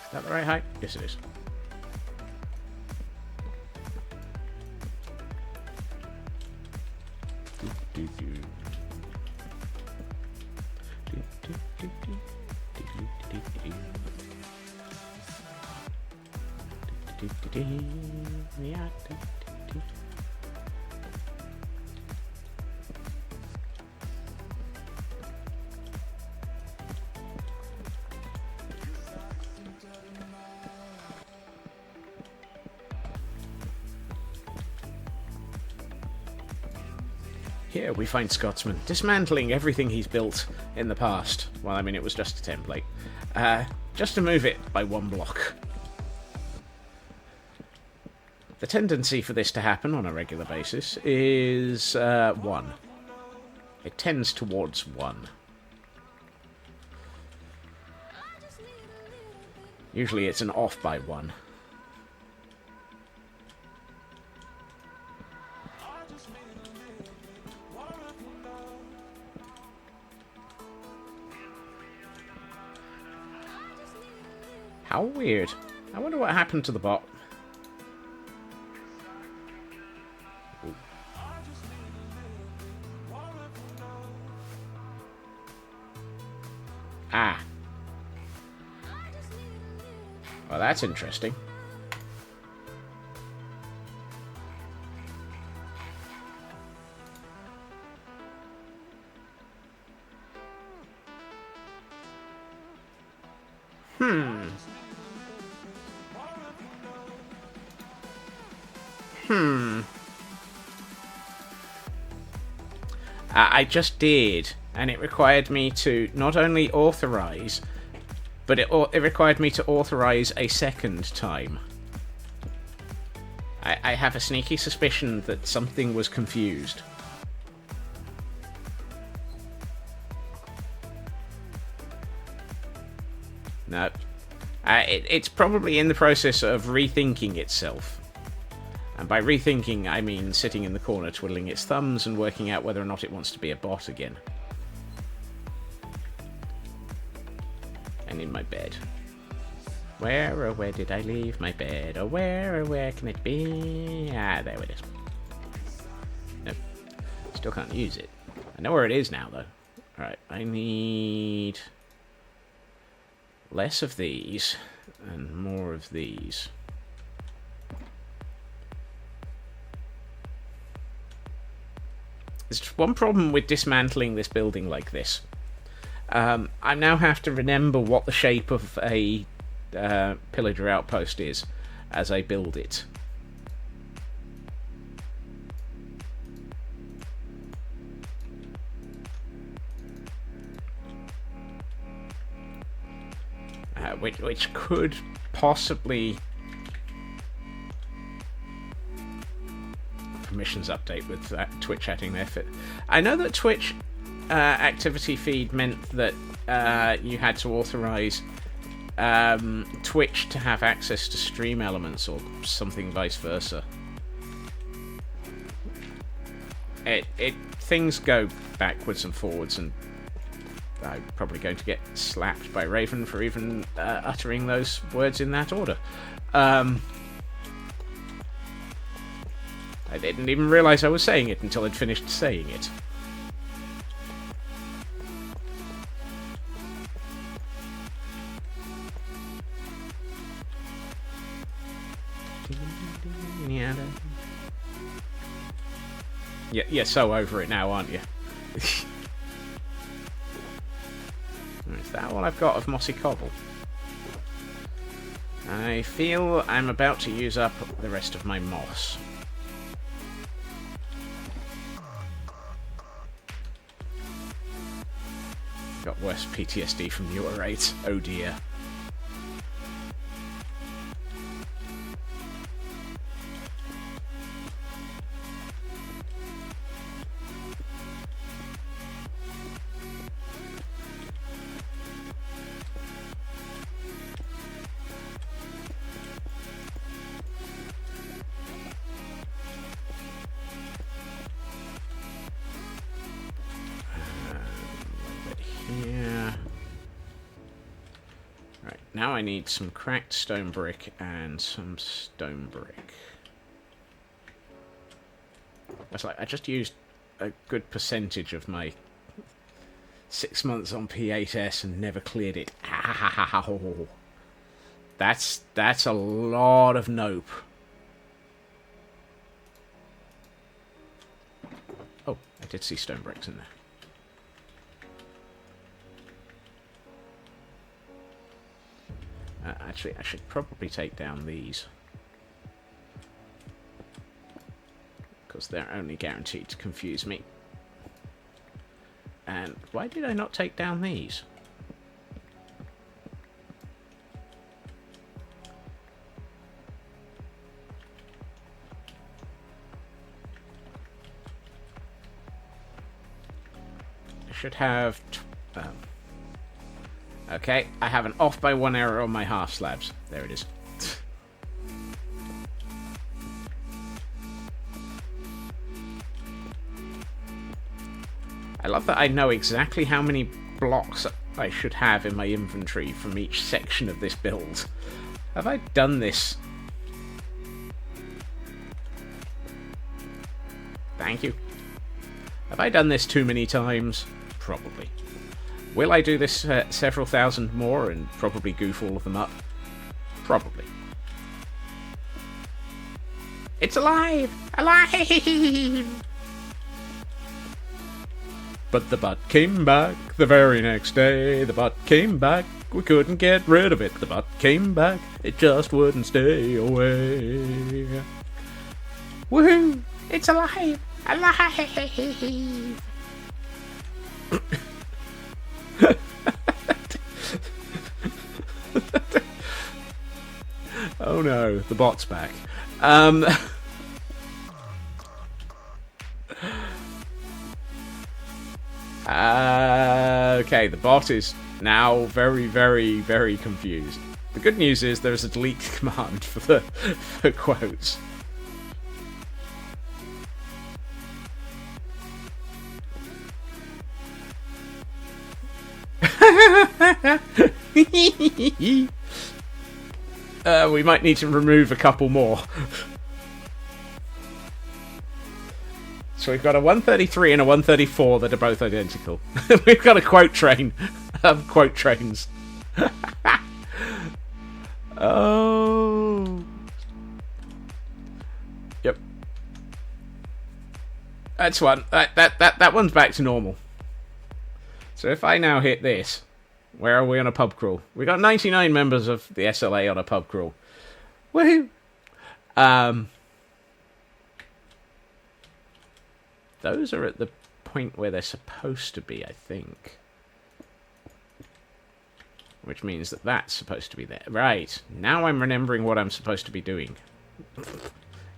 Is that the right height? Yes, it is. Here we find Scotsman dismantling everything he's built in the past. Well, I mean, it was just a template. Just to move it by one block. The tendency for this to happen on a regular basis is 1. It tends towards 1. Usually it's an off by 1. How weird. I wonder what happened to the bot. Ooh. Ah. Well, that's interesting. I just did, and it required me to not only authorize, but it required me to authorize a second time. I have a sneaky suspicion that something was confused. No. It's probably in the process of rethinking itself. And by rethinking, I mean sitting in the corner twiddling its thumbs and working out whether or not it wants to be a bot again. And in my bed. Where did I leave my bed? Oh, where can it be? Ah, there it is. Nope. Still can't use it. I know where it is now, though. Alright, I need less of these and more of these. There's just one problem with dismantling this building like this. I now have to remember what the shape of a pillager outpost is as I build it. Which could possibly... Permissions update with that Twitch adding their fit. I know that Twitch activity feed meant that you had to authorize Twitch to have access to stream elements or something vice versa. Things go backwards and forwards, and I'm probably going to get slapped by Raven for even uttering those words in that order. I didn't even realise I was saying it until I'd finished saying it. Yeah, you're so over it now, aren't you? Is that all I've got of mossy cobble? I feel I'm about to use up the rest of my moss. Got worse PTSD from your 8. Oh dear. Now I need some cracked stone brick and some stone brick. That's like I just used a good percentage of my 6 months on P8S and never cleared it. Ow. That's a lot of nope. Oh, I did see stone bricks in there. Actually, I should probably take down these, because they're only guaranteed to confuse me. And why did I not take down these? I should have... Okay, I have an off by 1 error on my half slabs. There it is. I love that I know exactly how many blocks I should have in my inventory from each section of this build. Have I done this? Thank you. Have I done this too many times? Probably. Will I do this several thousand more and probably goof all of them up? Probably. It's alive! Alive! But the butt came back the very next day. The butt came back. We couldn't get rid of it. The butt came back. It just wouldn't stay away. Woohoo! It's alive! Alive! Oh no, the bot's back. Okay, the bot is now very, very, very confused. The good news is there is a delete command for the quotes. We might need to remove a couple more. So we've got a 133 and a 134 that are both identical. We've got a quote train of quote trains. Oh. Yep. That's one. That one's back to normal. So if I now hit this, where are we on a pub crawl? We got 99 members of the SLA on a pub crawl. Woohoo! Those are at the point where they're supposed to be, I think. Which means that that's supposed to be there. Right. Now I'm remembering what I'm supposed to be doing.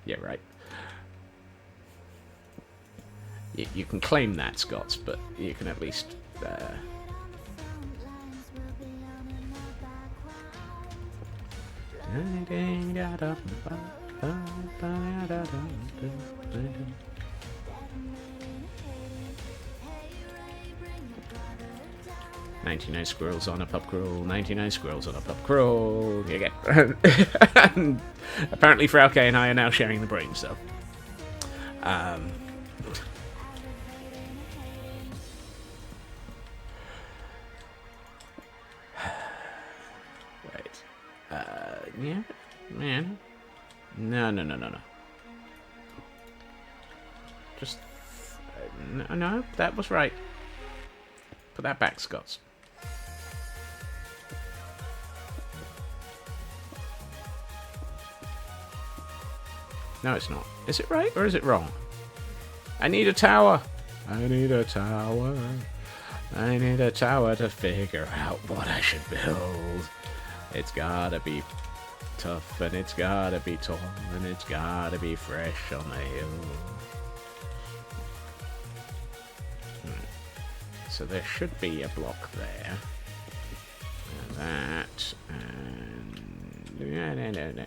Yeah, right. You can claim that, Scots, but you can at least... "99 squirrels on a pub crawl, 99 squirrels on a pub crawl." You get. Apparently, Frauke and I are now sharing the brains, though. Right. Yeah, man. No. Just. No, that was right. Put that back, Scots. No, it's not. Is it right or is it wrong? I need a tower. I need a tower. I need a tower to figure out what I should build. It's gotta be tough, and it's gotta be tall, and it's gotta be fresh on the hill. So there should be a block there. And that, and... No.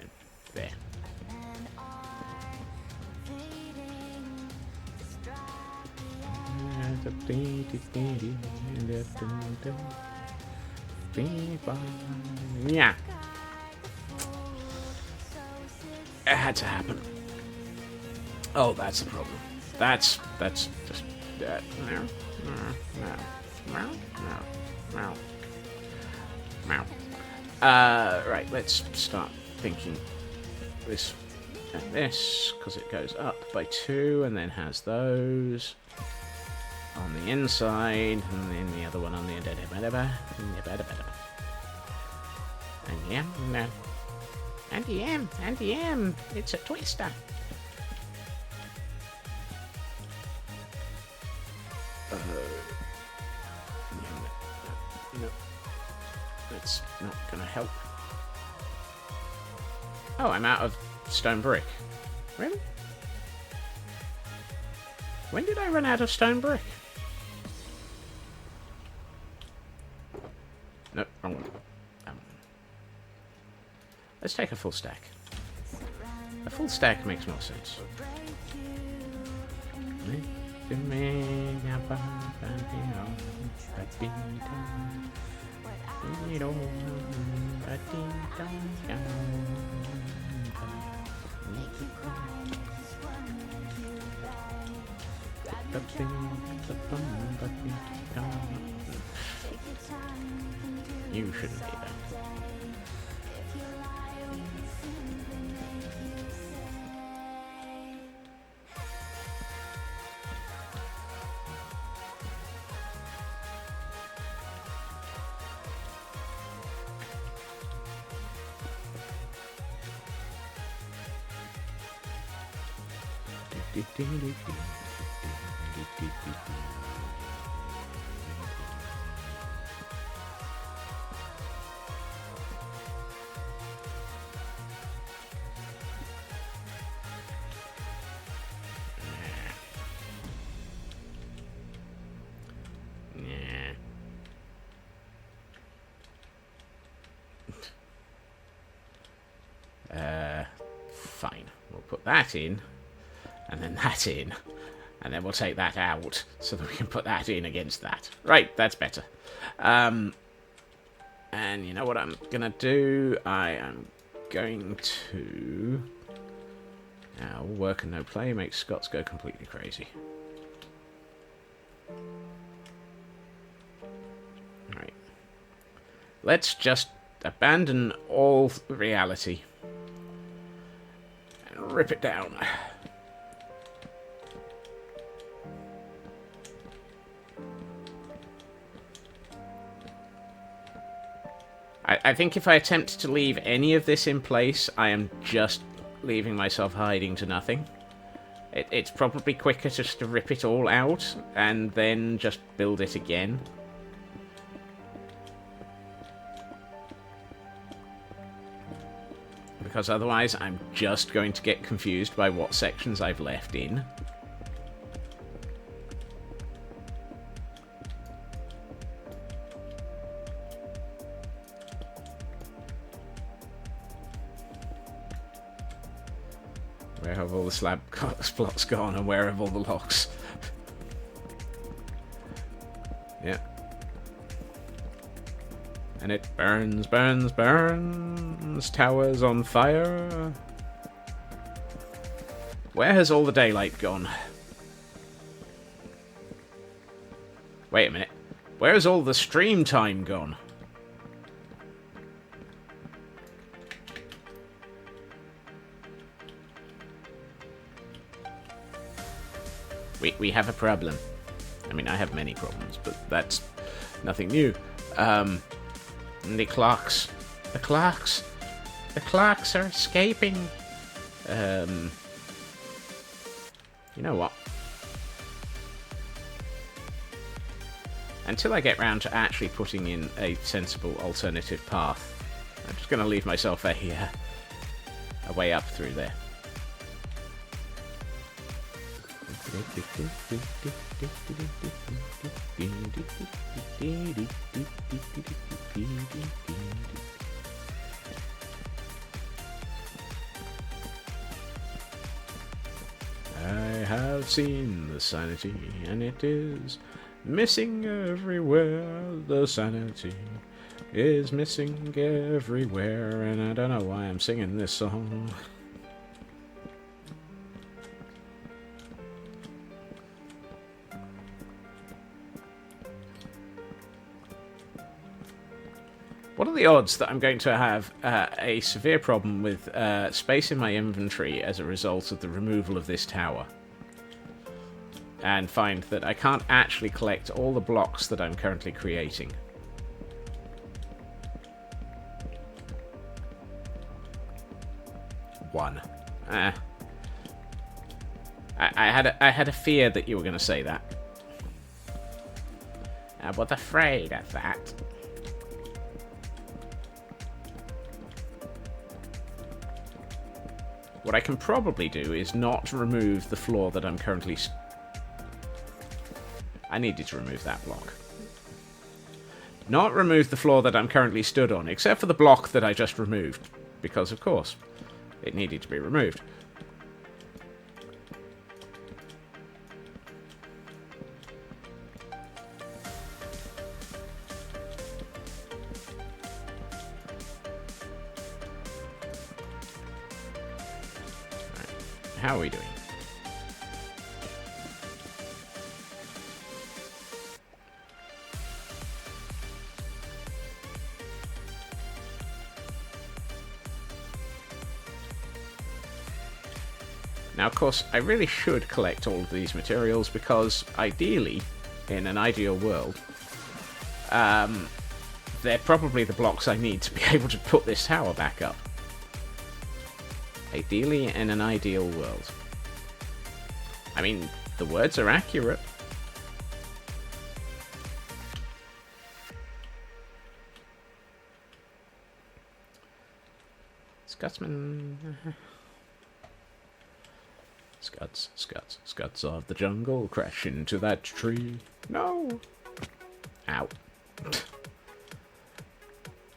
There. Yeah. It had to happen. Oh, that's the problem. That's just... Right, let's start thinking this and this, because it goes up by 2 and then has those on the inside, and then the other one on the end. And it's a twister. No, that's not gonna help. Oh, I'm out of stone brick. Really? When did I run out of stone brick? Nope, wrong one. Let's take a full stack. A full stack makes more sense. You shouldn't be there. Fine. We'll put that in, and then that in, and then we'll take that out so that we can put that in against that. Right, that's better. And you know what I'm gonna do? I am going to... Now, work and no play makes Scots go completely crazy. Right. Let's just abandon all reality and rip it down. I think if I attempt to leave any of this in place, I am just leaving myself hiding to nothing. It's probably quicker just to rip it all out and then just build it again. Because otherwise I'm just going to get confused by what sections I've left in. Where have all the slab blocks gone and where have all the locks? Yeah. And it burns, burns, burns. Towers on fire. Where has all the daylight gone? Wait a minute. Where has all the stream time gone? We have a problem. I mean, I have many problems, but that's nothing new. The clocks. The clocks. The clocks are escaping. You know what? Until I get round to actually putting in a sensible alternative path, I'm just going to leave myself a way up through there. I have seen the sanity, and it is missing everywhere. The sanity is missing everywhere, and I don't know why I'm singing this song. What are the odds that I'm going to have a severe problem with space in my inventory as a result of the removal of this tower? And find that I can't actually collect all the blocks that I'm currently creating. One. I had a fear that you were going to say that. I was afraid of that. What I can probably do is not remove the floor that I'm currently... I needed to remove that block. Not remove the floor that I'm currently stood on, except for the block that I just removed. Because, of course, it needed to be removed. How are we doing? Now, of course, I really should collect all of these materials because, ideally, in an ideal world, they're probably the blocks I need to be able to put this tower back up. Ideally, in an ideal world. I mean, the words are accurate. Scotsman. Scuts of the jungle, crash into that tree. No! Ow. I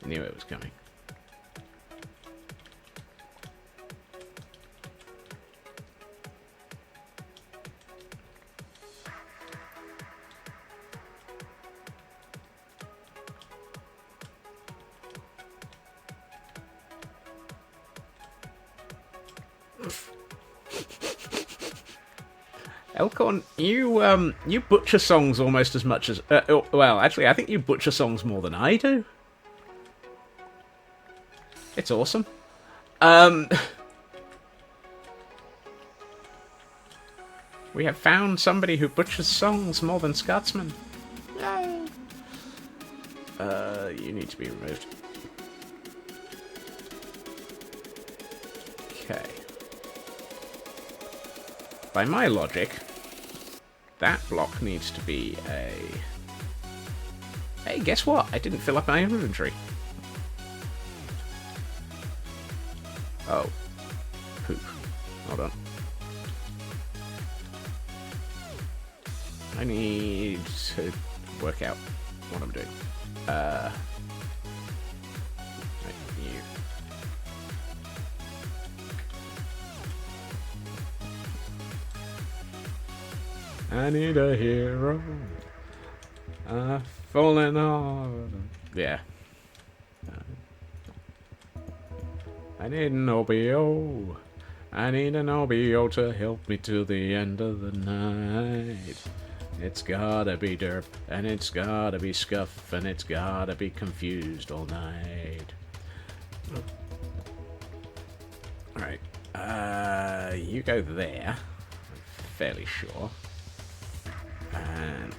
knew it was coming. Elkhorn, you butcher songs almost as much as... well, actually, I think you butcher songs more than I do. It's awesome. We have found somebody who butchers songs more than Scotsman. Yay! You need to be removed. Okay. By my logic, that block needs to be a... Hey, guess what? I didn't fill up my inventory. Oh. Poop. Hold on. I need to work out what I'm doing. Right, you. I need a hero. I've fallen off. Yeah. I need an OBO. I need an OBO to help me to the end of the night. It's gotta be derp, and it's gotta be scuff, and it's gotta be confused all night. Alright. You go there. I'm fairly sure. And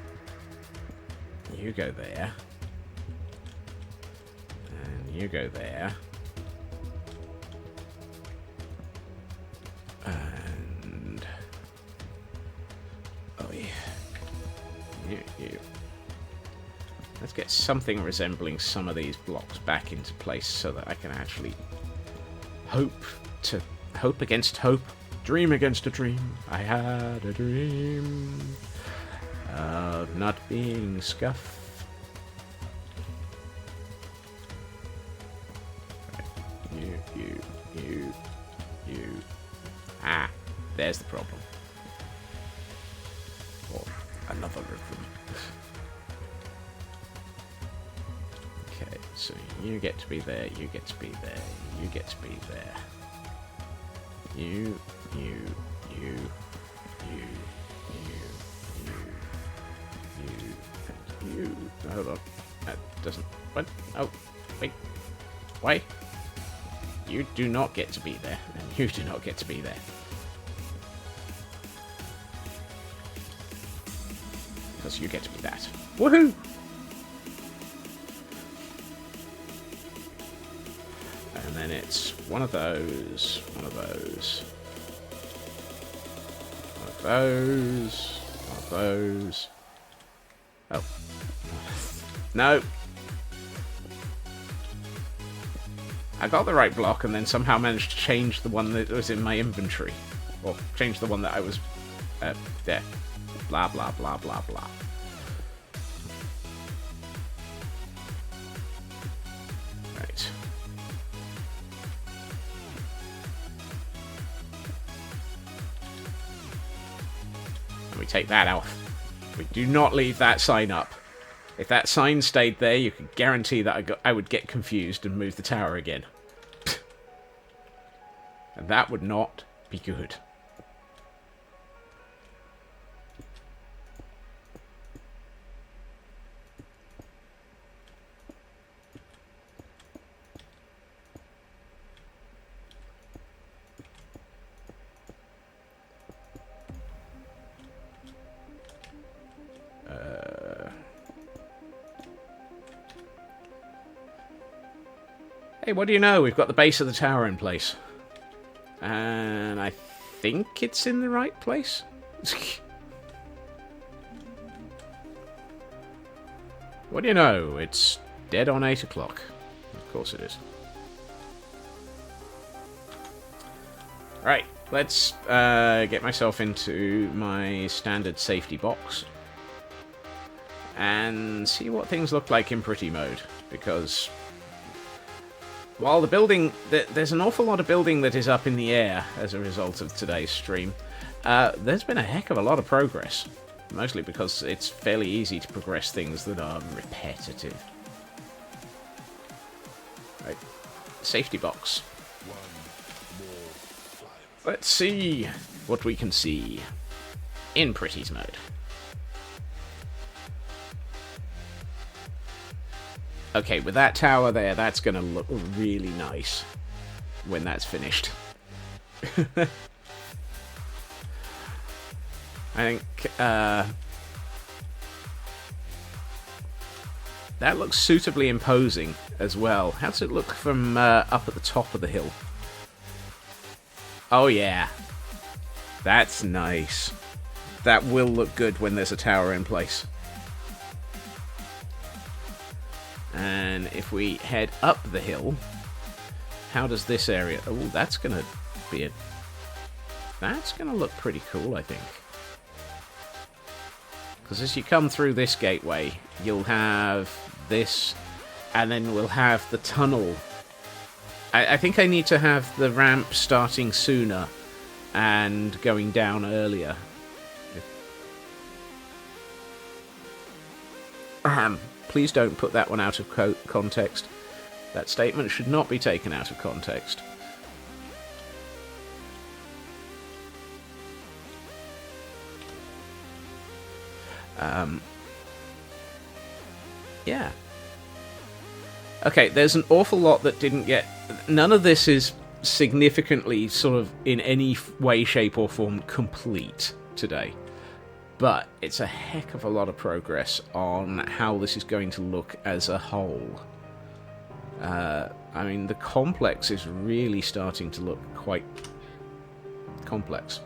you go there. And you go there. And... oh yeah. You. Let's get something resembling some of these blocks back into place so that I can actually hope against hope, dream against a dream. I had a dream of not being scuffed. You. Ah, there's the problem. Or another of them. Okay, so you get to be there, you get to be there, you get to be there. You. Hold on. That doesn't... what? Oh, wait. Why? You do not get to be there, and you do not get to be there. Because you get to be that. Woohoo! And then it's one of those, one of those, one of those, one of those. Oh. No. I got the right block and then somehow managed to change the one that was in my inventory. Or change the one that I was... there. Blah, blah, blah, blah, blah. Right. And we take that out. We do not leave that sign up. If that sign stayed there, you could guarantee that I would get confused and move the tower again. And that would not be good. Hey, what do you know? We've got the base of the tower in place. And I think it's in the right place. What do you know? It's dead on 8 o'clock. Of course it is. Right, let's get myself into my standard safety box. And see what things look like in pretty mode. Because... while the building... there's an awful lot of building that is up in the air as a result of today's stream. There's been a heck of a lot of progress. Mostly because it's fairly easy to progress things that are repetitive. Right. Safety box. Let's see what we can see in Pretty's mode. Okay, with that tower there, that's going to look really nice when that's finished. I think that looks suitably imposing as well. How does it look from up at the top of the hill? Oh, yeah. That's nice. That will look good when there's a tower in place. And if we head up the hill, how does this area... Oh, that's going to be a... That's going to look pretty cool, I think. Because as you come through this gateway, you'll have this, and then we'll have the tunnel. I think I need to have the ramp starting sooner and going down earlier. Please don't put that one out of context. That statement should not be taken out of context. Yeah. Okay, there's an awful lot that didn't get... None of this is significantly, sort of, in any way, shape, or form, complete today. But it's a heck of a lot of progress on how this is going to look as a whole. I mean, the complex is really starting to look quite complex.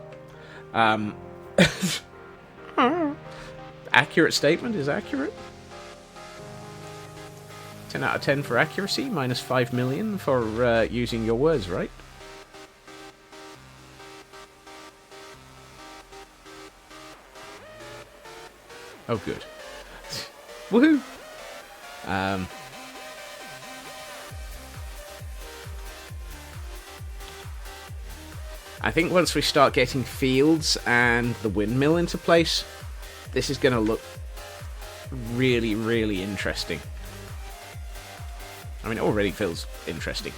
Accurate statement is accurate. 10 out of 10 for accuracy, minus 5 million for using your words, right? Oh, good. Woohoo! I think once we start getting fields and the windmill into place, this is going to look really, really interesting. I mean, it already feels interesting,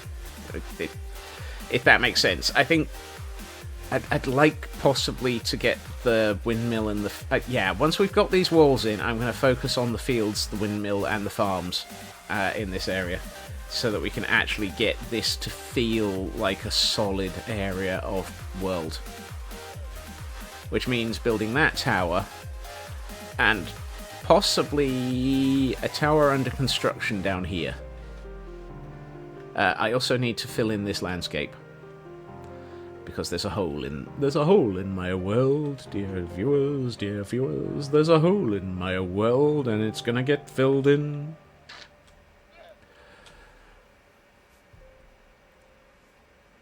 if that makes sense. I think I'd like possibly to get the windmill and the... yeah, once we've got these walls in, I'm going to focus on the fields, the windmill, and the farms in this area, so that we can actually get this to feel like a solid area of world. Which means building that tower, and possibly a tower under construction down here. I also need to fill in this landscape, because there's a hole in my world, dear viewers, there's a hole in my world, and it's gonna get filled in.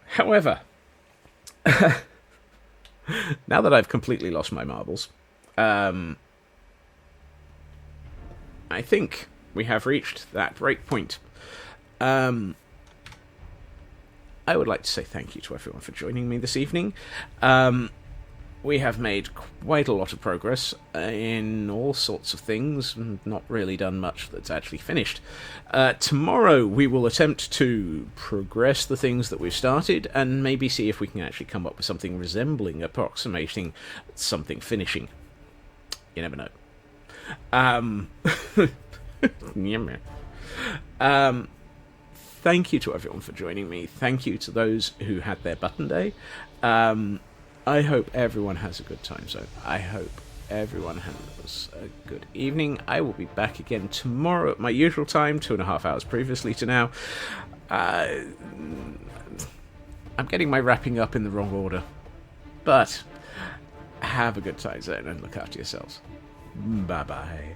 However, now that I've completely lost my marbles, I think we have reached that break point. I would like to say thank you to everyone for joining me this evening. We have made quite a lot of progress in all sorts of things, and not really done much that's actually finished. Tomorrow we will attempt to progress the things that we've started, and maybe see if we can actually come up with something resembling, approximating something finishing. You never know. Thank you to everyone for joining me. Thank you to those who had their button day. I hope everyone has a good time zone. I hope everyone has a good evening. I will be back again tomorrow at my usual time, 2.5 hours previously to now. I'm getting my wrapping up in the wrong order. But have a good time zone and look after yourselves. Bye-bye.